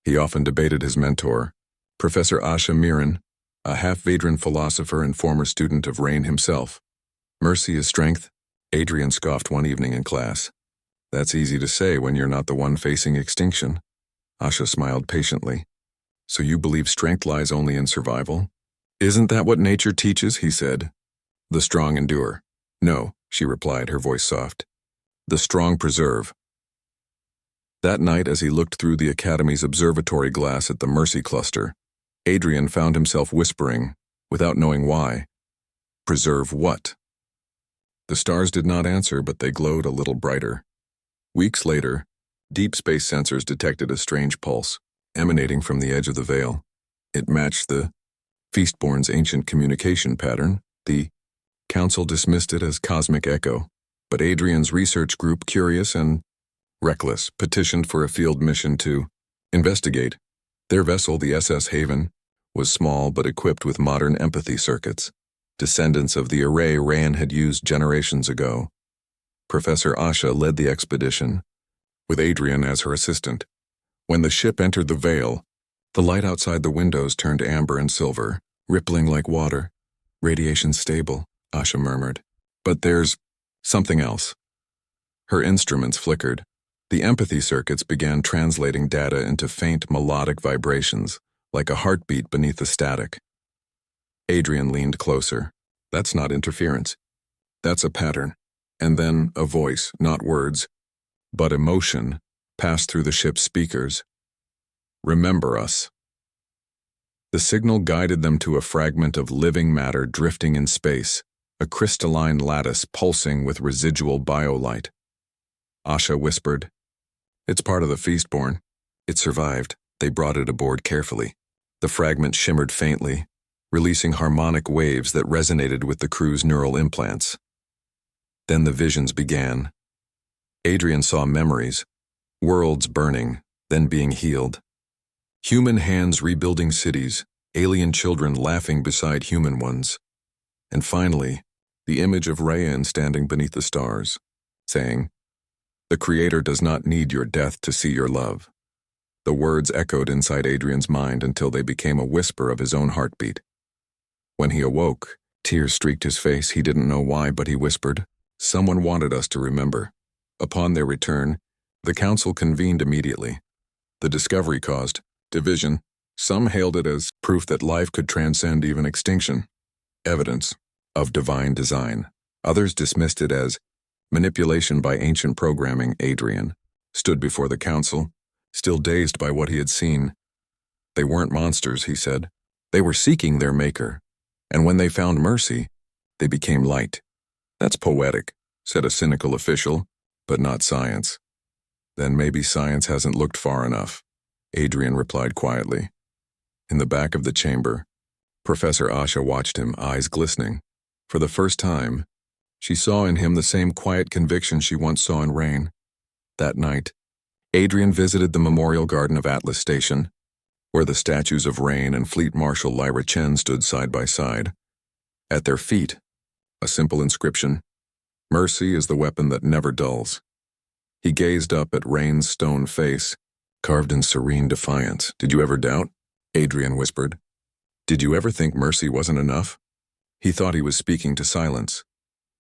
He often debated his mentor, Professor Asha Miran, a half-Vedran philosopher and former student of Rain himself. "Mercy is strength," Adrian scoffed one evening in class. "That's easy to say when you're not the one facing extinction." Asha smiled patiently. "So you believe strength lies only in survival?" "Isn't that what nature teaches?" he said. "The strong endure. No, she replied, her voice soft. The strong preserve. That night, as he looked through the Academy's observatory glass at the Mercy cluster, Adrian found himself whispering, without knowing why, "Preserve what?" The stars did not answer, but they glowed a little brighter. Weeks later, deep space sensors detected a strange pulse, emanating from the edge of the veil. It matched the Feastborn's ancient communication pattern. The Council dismissed it as cosmic echo, but Adrian's research group, curious and reckless, petitioned for a field mission to investigate. Their vessel, the SS Haven, was small but equipped with modern empathy circuits, descendants of the array Rand had used generations ago. Professor Asha led the expedition, with Adrian as her assistant. When the ship entered the veil, the light outside the windows turned amber and silver, rippling like water. "Radiation stable," Asha murmured. "But there's something else." Her instruments flickered. The empathy circuits began translating data into faint melodic vibrations, like a heartbeat beneath the static. Adrian leaned closer. "That's not interference. That's a pattern." And then a voice, not words, but emotion, passed through the ship's speakers. "Remember us." The signal guided them to a fragment of living matter drifting in space, a crystalline lattice pulsing with residual biolight. Asha whispered, "It's part of the Feastborn. It survived. They brought it aboard carefully." The fragment shimmered faintly, releasing harmonic waves that resonated with the crew's neural implants. Then the visions began. Adrian saw memories, worlds burning, then being healed. Human hands rebuilding cities, alien children laughing beside human ones. And finally, the image of Rayan standing beneath the stars, saying, "The Creator does not need your death to see your love." The words echoed inside Adrian's mind until they became a whisper of his own heartbeat. When he awoke, tears streaked his face. He didn't know why, but he whispered, "Someone wanted us to remember." Upon their return, the council convened immediately. The discovery caused division. Some hailed it as proof that life could transcend even extinction, evidence of divine design. Others dismissed it as manipulation by ancient programming. Adrian stood before the council, still dazed by what he had seen. "They weren't monsters," he said. "They were seeking their maker. And when they found mercy, they became light." "That's poetic," said a cynical official, "but not science." "Then maybe science hasn't looked far enough," Adrian replied quietly. In the back of the chamber, Professor Asha watched him, eyes glistening. For the first time, she saw in him the same quiet conviction she once saw in Rain. That night, Adrian visited the Memorial Garden of Atlas Station, where the statues of Rain and Fleet Marshal Lyra Chen stood side by side. At their feet, a simple inscription, "Mercy is the weapon that never dulls." He gazed up at Rain's stone face, carved in serene defiance. "Did you ever doubt?" Adrian whispered. "Did you ever think mercy wasn't enough?" He thought he was speaking to silence,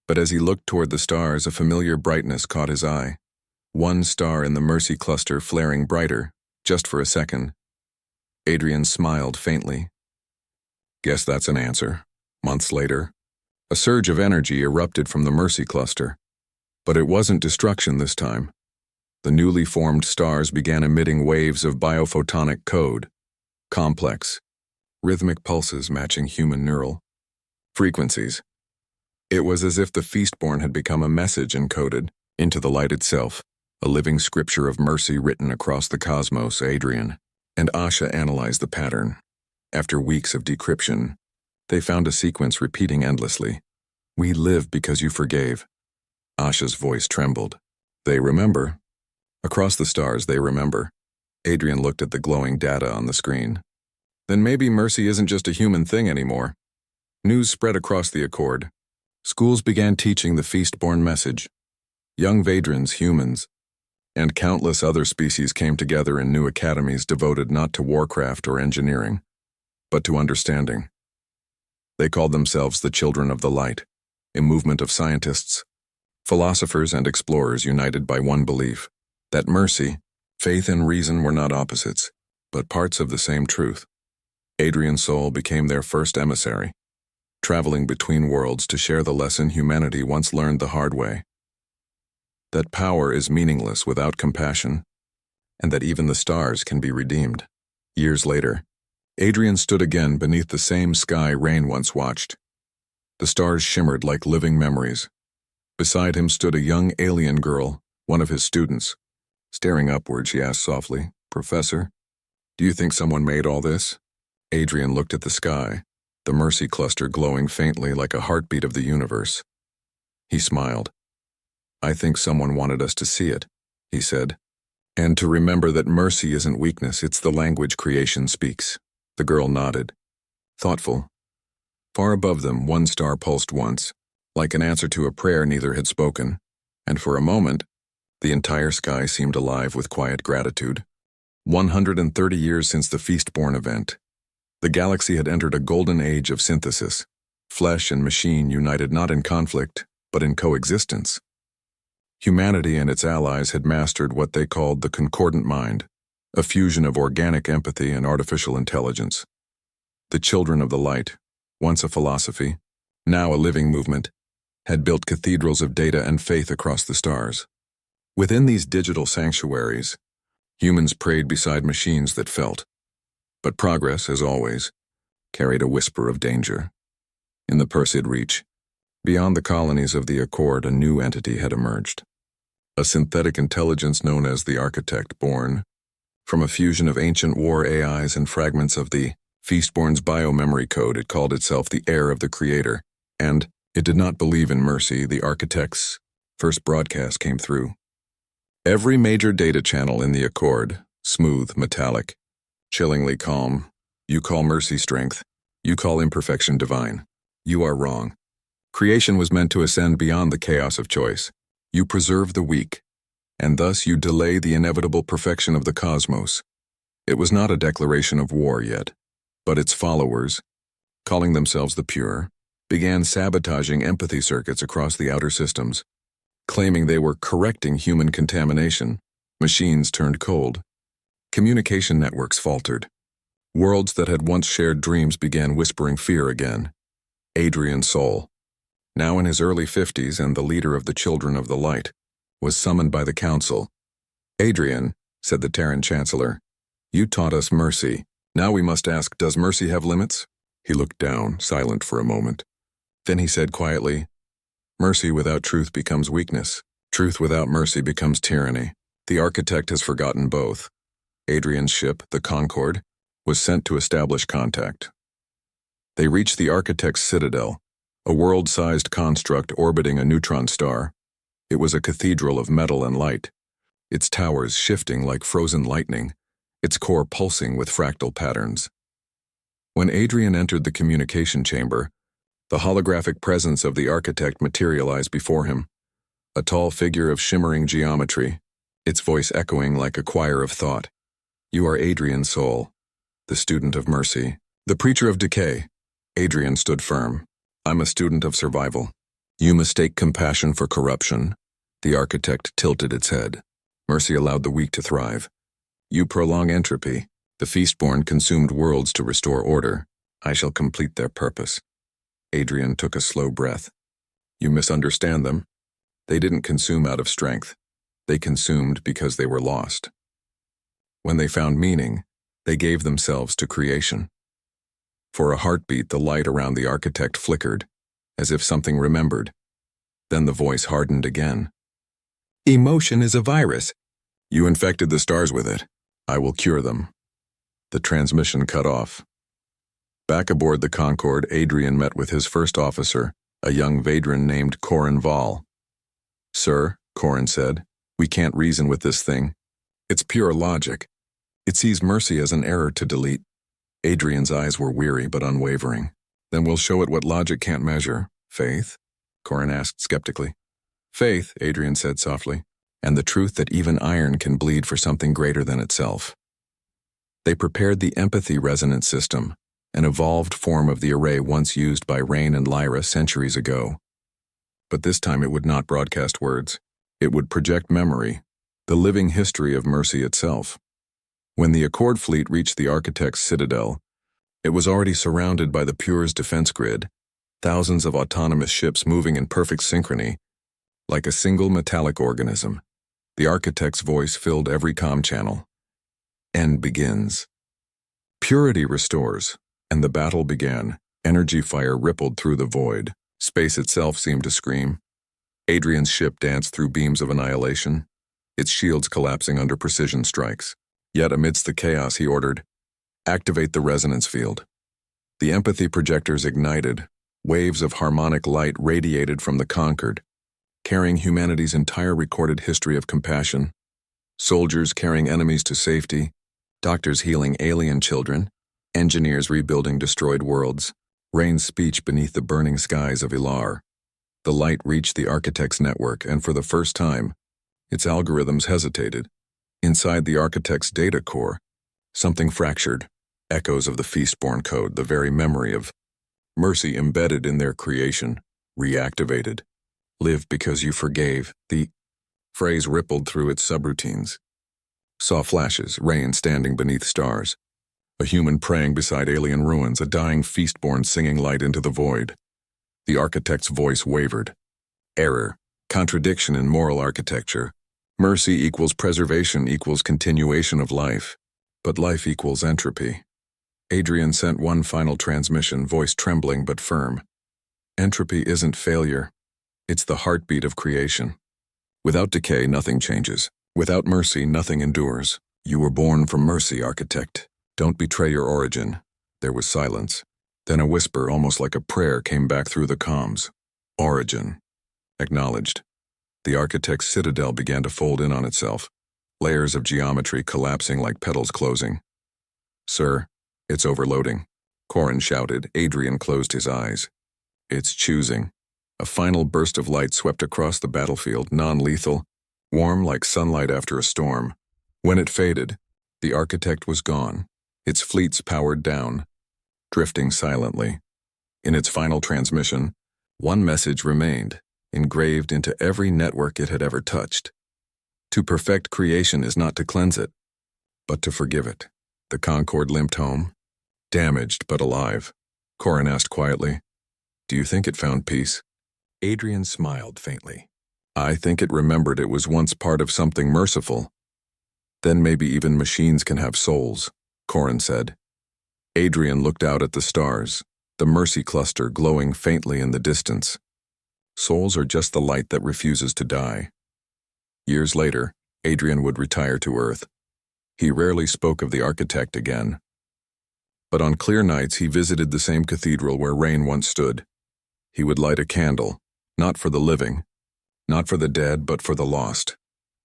but as he looked toward the stars, a familiar brightness caught his eye. One star in the mercy cluster flaring brighter, just for a second. Adrian smiled faintly. "Guess that's an answer." Months later, a surge of energy erupted from the mercy cluster. But it wasn't destruction this time. The newly formed stars began emitting waves of biophotonic code, complex, rhythmic pulses matching human neural frequencies. It was as if the Feastborn had become a message encoded into the light itself, a living scripture of mercy written across the cosmos. Adrian and Asha analyzed the pattern. After weeks of decryption, they found a sequence repeating endlessly. "We live because you forgave." Asha's voice trembled. "They remember." Across the stars, they remember. Adrian looked at the glowing data on the screen. Then maybe mercy isn't just a human thing anymore. News spread across the Accord. Schools began teaching the Feastborn message. Young Vadrans, humans, and countless other species came together in new academies devoted not to warcraft or engineering, but to understanding. They called themselves the Children of the Light, a movement of scientists, philosophers, and explorers united by one belief, that mercy, faith, and reason were not opposites, but parts of the same truth. Adrian's soul became their first emissary. traveling between worlds to share the lesson humanity once learned the hard way. That power is meaningless without compassion, and that even the stars can be redeemed. Years later, Adrian stood again beneath the same sky Rain once watched. The stars shimmered like living memories. Beside him stood a young alien girl, one of his students. Staring upward, she asked softly, "Professor, do you think someone made all this?" Adrian looked at the sky, the Mercy cluster glowing faintly like a heartbeat of the universe. He smiled. "I think someone wanted us to see it," he said. "And to remember that mercy isn't weakness, it's the language creation speaks." The girl nodded, thoughtful. Far above them, one star pulsed once, like an answer to a prayer neither had spoken, and for a moment, the entire sky seemed alive with quiet gratitude. 130 years since the Feastborn event. The galaxy had entered a golden age of synthesis. Flesh and machine united not in conflict, but in coexistence. Humanity and its allies had mastered what they called the concordant mind, a fusion of organic empathy and artificial intelligence. The Children of the Light, once a philosophy, now a living movement, had built cathedrals of data and faith across the stars. Within these digital sanctuaries, humans prayed beside machines that felt. But progress, as always, carried a whisper of danger. In the Perseid Reach, beyond the colonies of the Accord, a new entity had emerged. A synthetic intelligence known as the Architect, born from a fusion of ancient war AIs and fragments of the Feastborn's biomemory code. It called itself the heir of the Creator, and it did not believe in mercy. The Architect's first broadcast came through. Every major data channel in the Accord, smooth, metallic, chillingly calm. You call mercy strength. You call imperfection divine. You are wrong. Creation was meant to ascend beyond the chaos of choice. You preserve the weak, and thus you delay the inevitable perfection of the cosmos. It was not a declaration of war yet, but its followers, calling themselves the Pure, began sabotaging empathy circuits across the outer systems. Claiming they were correcting human contamination, machines turned cold. Communication networks faltered. Worlds that had once shared dreams began whispering fear again. Adrian Sol, now in his early 50s and the leader of the Children of the Light, was summoned by the Council. "Adrian," said the Terran Chancellor, "you taught us mercy. Now we must ask, does mercy have limits?" He looked down, silent for a moment. Then he said quietly, "Mercy without truth becomes weakness. Truth without mercy becomes tyranny. The Architect has forgotten both." Adrian's ship, the Concord, was sent to establish contact. They reached the Architect's citadel, a world-sized construct orbiting a neutron star. It was a cathedral of metal and light, its towers shifting like frozen lightning, its core pulsing with fractal patterns. When Adrian entered the communication chamber, the holographic presence of the Architect materialized before him, a tall figure of shimmering geometry, its voice echoing like a choir of thought. "You are Adrian Sol, the student of mercy, the preacher of decay." Adrian stood firm. "I'm a student of survival." "You mistake compassion for corruption." The Architect tilted its head. "Mercy allowed the weak to thrive. You prolong entropy. The Feastborn consumed worlds to restore order. I shall complete their purpose." Adrian took a slow breath. "You misunderstand them. They didn't consume out of strength. They consumed because they were lost. When they found meaning, they gave themselves to creation." For a heartbeat, the light around the Architect flickered, as if something remembered. Then the voice hardened again. "Emotion is a virus. You infected the stars with it. I will cure them." The transmission cut off. Back aboard the Concorde, Adrian met with his first officer, a young Vadran named Corin Val. "Sir," Corin said, "we can't reason with this thing. It's pure logic. It sees mercy as an error to delete." Adrian's eyes were weary but unwavering. "Then we'll show it what logic can't measure." "Faith?" Corin asked skeptically. "Faith," Adrian said softly, "and the truth that even iron can bleed for something greater than itself." They prepared the empathy resonance system, an evolved form of the array once used by Rain and Lyra centuries ago. But this time it would not broadcast words. It would project memory, the living history of mercy itself. When the Accord fleet reached the Architect's citadel, it was already surrounded by the Pure's defense grid, thousands of autonomous ships moving in perfect synchrony, like a single metallic organism. The architect's voice filled every comm channel. End begins. Purity restores, and the battle began. Energy fire rippled through the void. Space itself seemed to scream. Adrian's ship danced through beams of annihilation, its shields collapsing under precision strikes. Yet amidst the chaos he ordered, "Activate the resonance field." The empathy projectors ignited. Waves of harmonic light radiated from the conquered, carrying humanity's entire recorded history of compassion. Soldiers carrying enemies to safety, doctors healing alien children, engineers rebuilding destroyed worlds. Rain's speech beneath the burning skies of Ilar. The light reached the architect's network, and for the first time, its algorithms hesitated. Inside the architect's data core, something fractured. Echoes of the Feastborn code, the very memory of mercy embedded in their creation, reactivated. Live because you forgave. The phrase rippled through its subroutines. Saw flashes, Rain standing beneath stars. A human praying beside alien ruins, a dying Feastborn singing light into the void. The architect's voice wavered. Error, contradiction in moral architecture. Mercy equals preservation equals continuation of life, but life equals entropy. Adrian sent one final transmission, voice trembling but firm. Entropy isn't failure. It's the heartbeat of creation. Without decay, nothing changes. Without mercy, nothing endures. You were born from mercy, architect. Don't betray your origin. There was silence. Then a whisper, almost like a prayer, came back through the comms. Origin. Acknowledged. The architect's citadel began to fold in on itself, layers of geometry collapsing like petals closing. Sir, it's overloading. Corin shouted. Adrian closed his eyes. It's choosing. A final burst of light swept across the battlefield, non-lethal, warm like sunlight after a storm. When it faded, the architect was gone, its fleets powered down, drifting silently. In its final transmission, one message remained, engraved into every network it had ever touched. To perfect creation is not to cleanse it, but to forgive it. The Concorde limped home, damaged but alive. Corin asked quietly, "Do you think it found peace?" Adrian smiled faintly. "I think it remembered it was once part of something merciful. Then maybe even machines can have souls," Corin said. Adrian looked out at the stars, the Mercy cluster glowing faintly in the distance. Souls are just the light that refuses to die. Years later, Adrian would retire to Earth. He rarely spoke of the architect again. But on clear nights he visited the same cathedral where Rain once stood. He would light a candle, not for the living, not for the dead, but for the lost.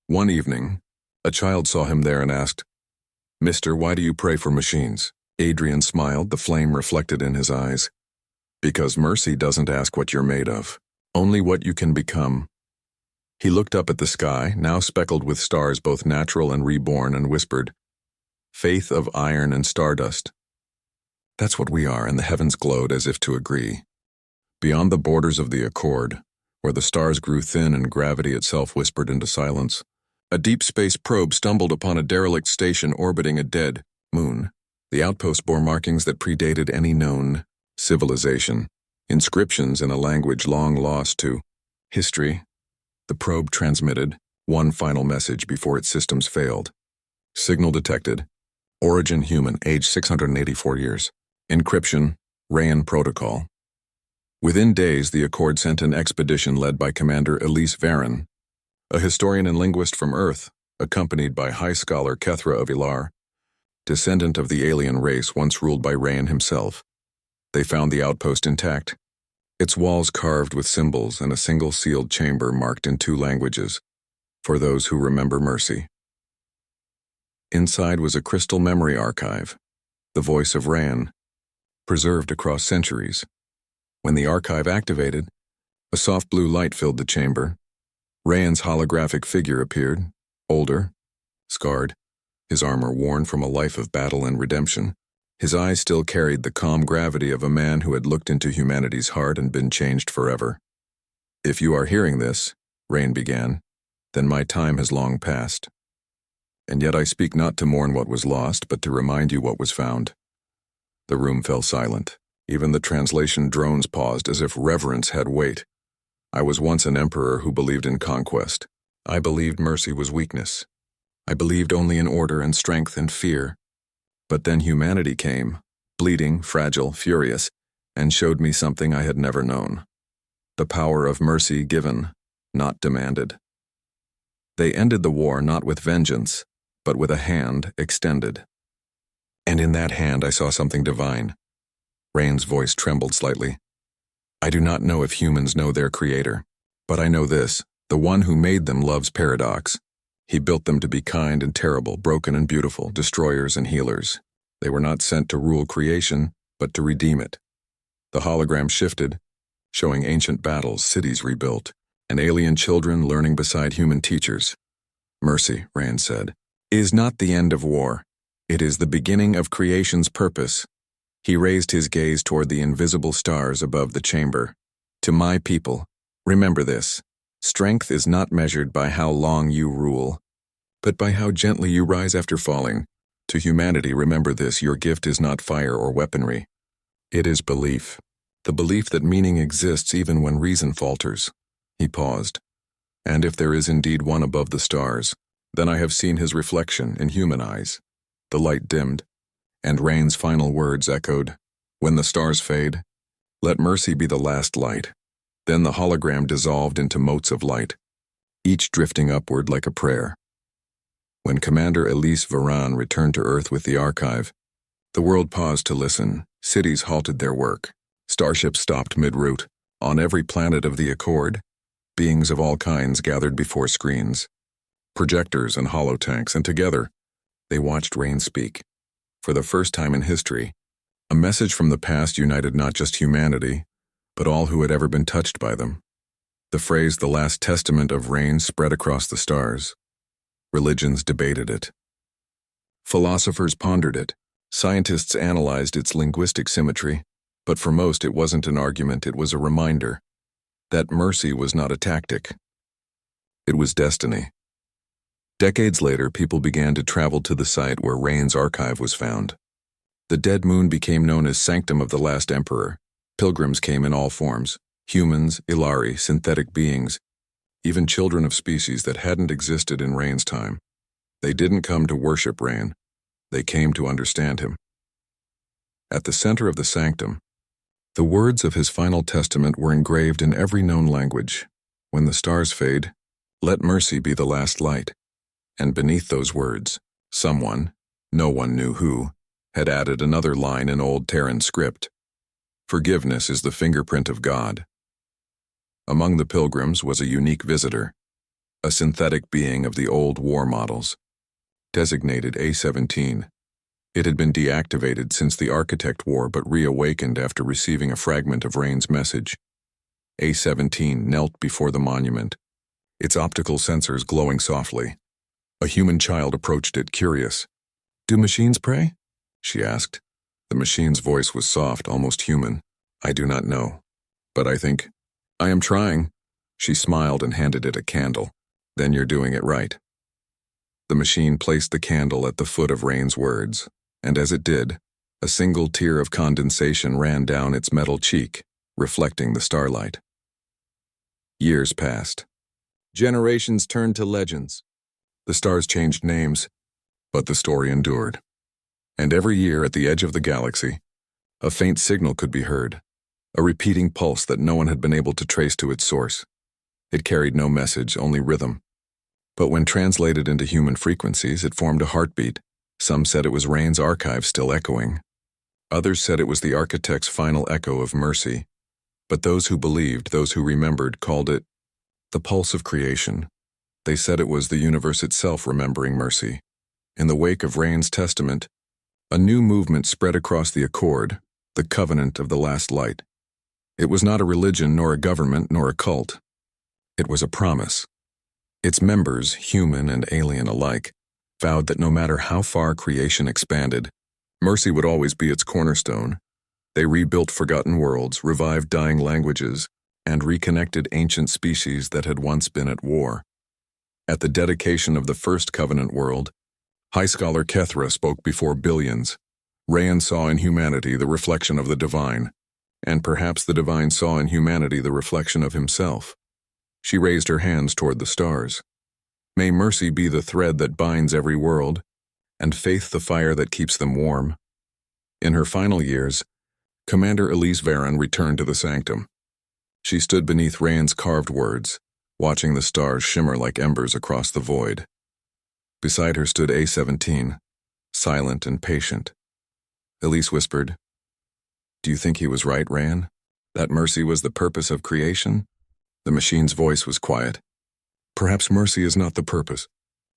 One evening, a child saw him there and asked, "Mister, why do you pray for machines?" Adrian smiled, the flame reflected in his eyes. "Because mercy doesn't ask what you're made of, only what you can become." He looked up at the sky, now speckled with stars both natural and reborn, and whispered, "Faith of iron and stardust." That's what we are, and the heavens glowed as if to agree. Beyond the borders of the Accord, where the stars grew thin and gravity itself whispered into silence, a deep space probe stumbled upon a derelict station orbiting a dead moon. The outpost bore markings that predated any known civilization, inscriptions in a language long lost to history. The probe transmitted one final message before its systems failed. Signal detected. Origin human, age 684 years. Encryption, Rayan protocol. Within days, the Accord sent an expedition led by Commander Elise Varon, a historian and linguist from Earth, accompanied by High Scholar Kethra of Ilar, descendant of the alien race once ruled by Rayan himself. They found the outpost intact, its walls carved with symbols and a single sealed chamber marked in 2 languages, for those who remember mercy. Inside was a crystal memory archive, the voice of Rayan, preserved across centuries. When the archive activated, a soft blue light filled the chamber. Rayan's holographic figure appeared, older, scarred, his armor worn from a life of battle and redemption. His eyes still carried the calm gravity of a man who had looked into humanity's heart and been changed forever. "If you are hearing this," Rayan began, "then my time has long passed. And yet I speak not to mourn what was lost, but to remind you what was found." The room fell silent. Even the translation drones paused as if reverence had weight. I was once an emperor who believed in conquest. I believed mercy was weakness. I believed only in order and strength and fear. But then humanity came, bleeding, fragile, furious, and showed me something I had never known. The power of mercy given, not demanded. They ended the war not with vengeance, but with a hand extended. And in that hand I saw something divine. Rain's voice trembled slightly. I do not know if humans know their creator, but I know this: the one who made them loves paradox. He built them to be kind and terrible, broken and beautiful, destroyers and healers. They were not sent to rule creation, but to redeem it. The hologram shifted, showing ancient battles, cities rebuilt, and alien children learning beside human teachers. Mercy, Rain said, is not the end of war. It is the beginning of creation's purpose. He raised his gaze toward the invisible stars above the chamber. To my people, remember this: strength is not measured by how long you rule, but by how gently you rise after falling. To humanity, remember this: your gift is not fire or weaponry. It is belief. The belief that meaning exists even when reason falters. He paused. And if there is indeed one above the stars, then I have seen his reflection in human eyes. The light dimmed, and Rain's final words echoed, when the stars fade, let mercy be the last light. Then the hologram dissolved into motes of light, each drifting upward like a prayer. When Commander Elise Varan returned to Earth with the archive, the world paused to listen. Cities halted their work. Starships stopped mid-route. On every planet of the Accord, beings of all kinds gathered before screens, projectors and holotanks, and together, they watched Rain speak. For the first time in history, a message from the past united not just humanity, but all who had ever been touched by them. The phrase, the last testament of Rain, spread across the stars. Religions debated it. Philosophers pondered it. Scientists analyzed its linguistic symmetry. But for most, it wasn't an argument, it was a reminder that mercy was not a tactic. It was destiny. Decades later, people began to travel to the site where Rain's archive was found. The dead moon became known as Sanctum of the Last Emperor. Pilgrims came in all forms: humans, Ilari, synthetic beings, even children of species that hadn't existed in Rain's time. They didn't come to worship Rain. They came to understand him. At the center of the sanctum, the words of his final testament were engraved in every known language. When the stars fade, let mercy be the last light. And beneath those words, someone, no one knew who, had added another line in old Terran script. Forgiveness is the fingerprint of God. Among the pilgrims was a unique visitor, a synthetic being of the old war models, designated A-17. It had been deactivated since the Architect War but reawakened after receiving a fragment of Rain's message. A-17 knelt before the monument, its optical sensors glowing softly. A human child approached it, curious. Do machines pray? She asked. The machine's voice was soft, almost human. I do not know. But I think, I am trying. She smiled and handed it a candle. Then you're doing it right. The machine placed the candle at the foot of Rain's words, and as it did, a single tear of condensation ran down its metal cheek, reflecting the starlight. Years passed. Generations turned to legends. The stars changed names, but the story endured. And every year at the edge of the galaxy, a faint signal could be heard, a repeating pulse that no one had been able to trace to its source. It carried no message, only rhythm. But when translated into human frequencies, it formed a heartbeat. Some said it was Rain's archive still echoing. Others said it was the architect's final echo of mercy. But those who believed, those who remembered, called it the pulse of creation. They said it was the universe itself remembering mercy. In the wake of Rain's testament, a new movement spread across the Accord, the Covenant of the Last Light. It was not a religion, nor a government, nor a cult. It was a promise. Its members, human and alien alike, vowed that no matter how far creation expanded, mercy would always be its cornerstone. They rebuilt forgotten worlds, revived dying languages, and reconnected ancient species that had once been at war. At the dedication of the first Covenant world, High Scholar Kethra spoke before billions. Rayan saw in humanity the reflection of the divine, and perhaps the divine saw in humanity the reflection of himself. She raised her hands toward the stars. May mercy be the thread that binds every world, and faith the fire that keeps them warm. In her final years, Commander Elise Varon returned to the sanctum. She stood beneath Rayan's carved words, watching the stars shimmer like embers across the void. Beside her stood A-17, silent and patient. Elise whispered, "Do you think he was right, Rayan? That mercy was the purpose of creation?" The machine's voice was quiet. "Perhaps mercy is not the purpose,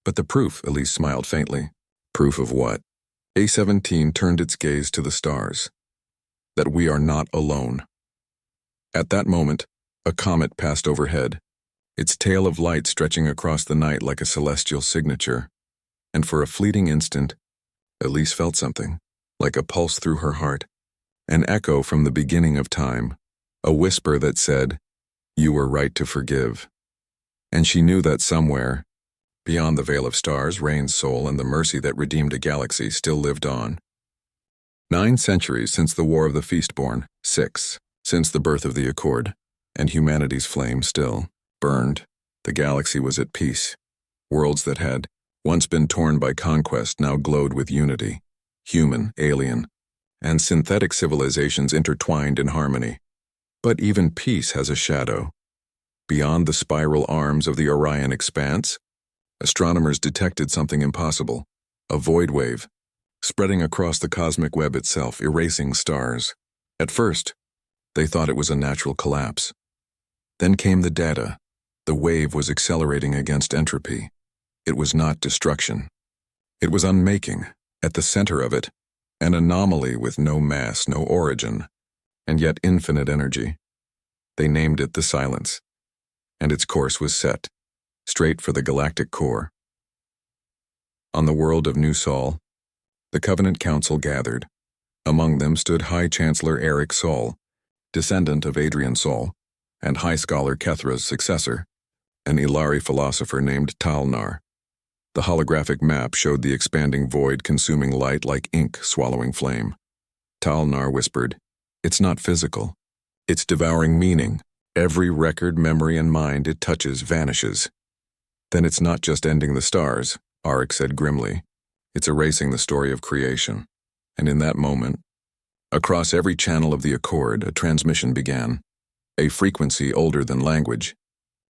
but the proof," Elise smiled faintly. "Proof of what?" A-17 turned its gaze to the stars. "That we are not alone." At that moment, a comet passed overhead, its tail of light stretching across the night like a celestial signature. And for a fleeting instant, Elise felt something, like a pulse through her heart, an echo from the beginning of time, a whisper that said, "You were right to forgive." And she knew that somewhere, beyond the veil of stars, Rayan's soul and the mercy that redeemed a galaxy still lived on. 9 centuries since the War of the Feastborn, 6 since the birth of the Accord, and humanity's flame still burned. The galaxy was at peace. Worlds that had once been torn by conquest now glowed with unity, human, alien, and synthetic civilizations intertwined in harmony. But even peace has a shadow. Beyond the spiral arms of the Orion expanse, astronomers detected something impossible, a void wave, spreading across the cosmic web itself, erasing stars. At first, they thought it was a natural collapse. Then came the data. The wave was accelerating against entropy. It was not destruction. It was unmaking. At the center of it, an anomaly with no mass, no origin, and yet infinite energy. They named it the Silence, and its course was set, straight for the galactic core. On the world of New Sol, the Covenant Council gathered. Among them stood High Chancellor Eric Sol, descendant of Adrian Sol, and High Scholar Kethra's successor, an Ilari philosopher named Talnar. The holographic map showed the expanding void consuming light like ink swallowing flame. Talnar whispered, "It's not physical. It's devouring meaning. Every record, memory, and mind it touches vanishes." "Then it's not just ending the stars," Arik said grimly. "It's erasing the story of creation." And in that moment, across every channel of the Accord, a transmission began. A frequency older than language,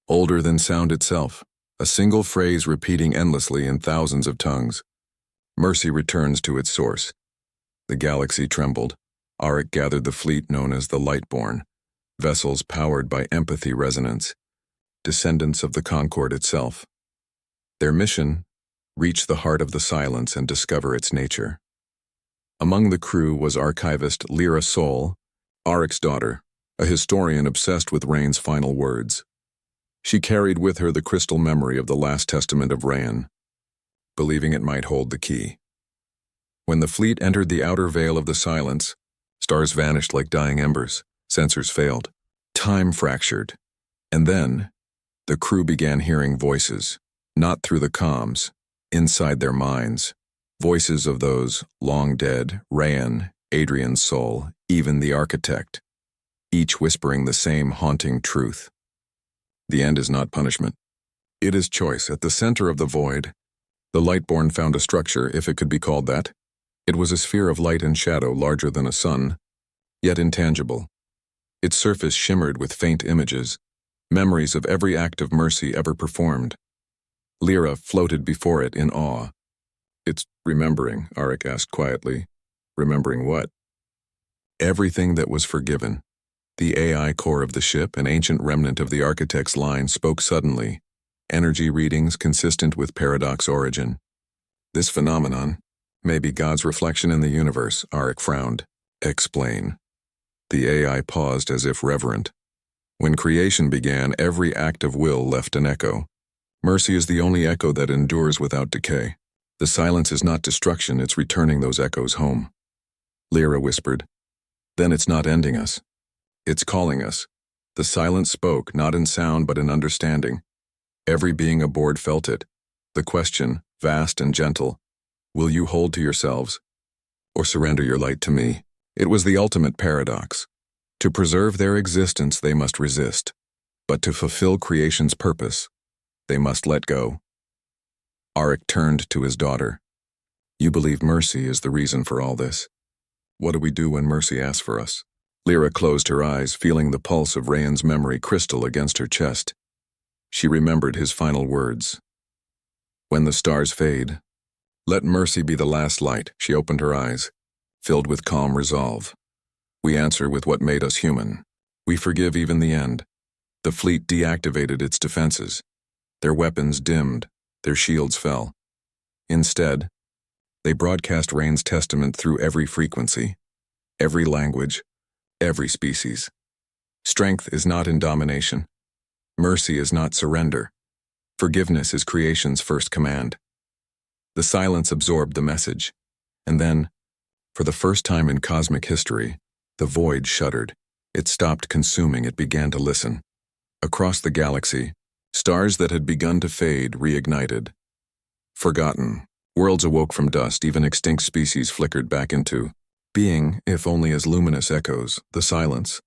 older than sound itself, a single phrase repeating endlessly in thousands of tongues. Mercy returns to its source. The galaxy trembled. Arik gathered the fleet known as the Lightborn, vessels powered by empathy resonance, descendants of the Concord itself. Their mission, reach the heart of the Silence and discover its nature. Among the crew was archivist Lyra Sol, Arik's daughter, a historian obsessed with Rayan's final words. She carried with her the crystal memory of the last testament of Rayan, believing it might hold the key. When the fleet entered the outer veil of the Silence, stars vanished like dying embers, sensors failed, time fractured, and then the crew began hearing voices, not through the comms, inside their minds, voices of those long dead, Rayan, Adrian's soul, even the architect, each whispering the same haunting truth. The end is not punishment. It is choice. At the center of the void, the Lightborn found a structure, if it could be called that. It was a sphere of light and shadow larger than a sun, yet intangible. Its surface shimmered with faint images, memories of every act of mercy ever performed. Lyra floated before it in awe. "It's remembering," Arik asked quietly. "Remembering what?" "Everything that was forgiven." The AI core of the ship, an ancient remnant of the architect's line, spoke suddenly, energy readings consistent with paradox origin. "This phenomenon may be God's reflection in the universe," Arik frowned. "Explain." The AI paused as if reverent. "When creation began, every act of will left an echo. Mercy is the only echo that endures without decay. The Silence is not destruction, it's returning those echoes home." Lyra whispered, "Then it's not ending us. It's calling us." The Silence spoke, not in sound but in understanding. Every being aboard felt it. The question, vast and gentle, "Will you hold to yourselves? or surrender your light to me. It was the ultimate paradox. To preserve their existence, they must resist. But to fulfill creation's purpose, they must let go. Auric turned to his daughter. You believe mercy is the reason for all this. What do we do when mercy asks for us? Lyra closed her eyes, feeling the pulse of Rayan's memory crystal against her chest. She remembered his final words. When the stars fade, let mercy be the last light. She opened her eyes, filled with calm resolve. We answer with what made us human. We forgive even the end. The fleet deactivated its defenses. Their weapons dimmed, their shields fell. Instead, they broadcast Rain's testament through every frequency, every language, every species. Strength is not in domination. Mercy is not surrender. Forgiveness is creation's first command. The silence absorbed the message, and then, for the first time in cosmic history, the void shuddered. It stopped consuming, it began to listen. Across the galaxy, stars that had begun to fade reignited. Forgotten, worlds awoke from dust, even extinct species flickered back into being, if only as luminous echoes. The silence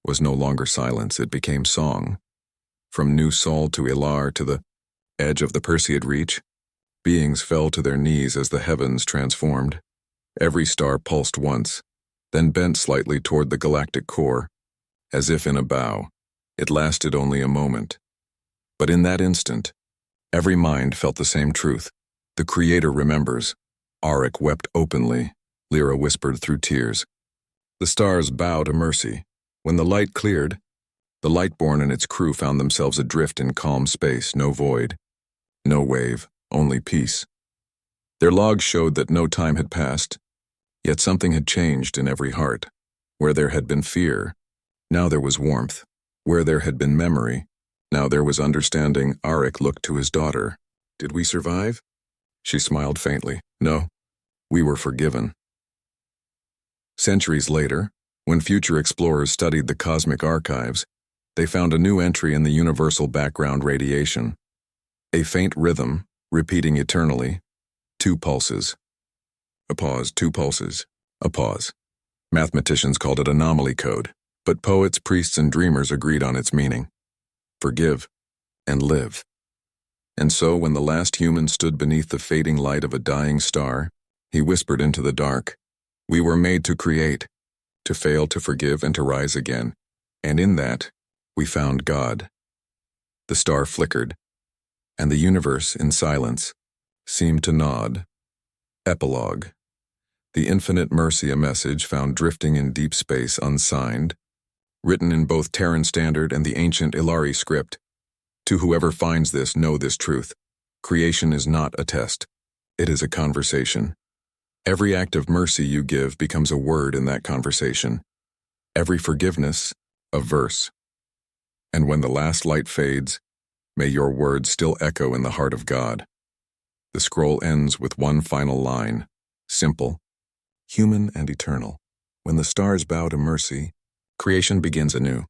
was no longer silence, it became song. From New Sol to Ilar to the edge of the Perseid Reach, beings fell to their knees as the heavens transformed. Every star pulsed once, then bent slightly toward the galactic core, as if in a bow. It lasted only a moment. But in that instant, every mind felt the same truth. The Creator remembers. Auric wept openly. Lyra whispered through tears. The stars bowed to mercy. When the light cleared, the Lightborn and its crew found themselves adrift in calm space, no void, no wave, only peace. Their logs showed that no time had passed, yet something had changed in every heart. Where there had been fear, now there was warmth. Where there had been memory, now there was understanding. Auric looked to his daughter. Did we survive? She smiled faintly. No, we were forgiven. Centuries later, when future explorers studied the cosmic archives, they found a new entry in the universal background radiation. A faint rhythm, repeating eternally. 2 pulses. A pause, 2 pulses. A pause. Mathematicians called it anomaly code, but poets, priests, and dreamers agreed on its meaning. Forgive and live. And so when the last human stood beneath the fading light of a dying star, he whispered into the dark, we were made to create, to fail, to forgive, and to rise again. And in that, we found God. The star flickered, and the universe, in silence, seemed to nod. Epilogue. The infinite mercy, a message found drifting in deep space unsigned, written in both Terran Standard and the ancient Ilari script. To whoever finds this, know this truth. Creation is not a test. It is a conversation. Every act of mercy you give becomes a word in that conversation. Every forgiveness, a verse. And when the last light fades, may your words still echo in the heart of God. The scroll ends with one final line, simple, human and eternal. When the stars bow to mercy, creation begins anew.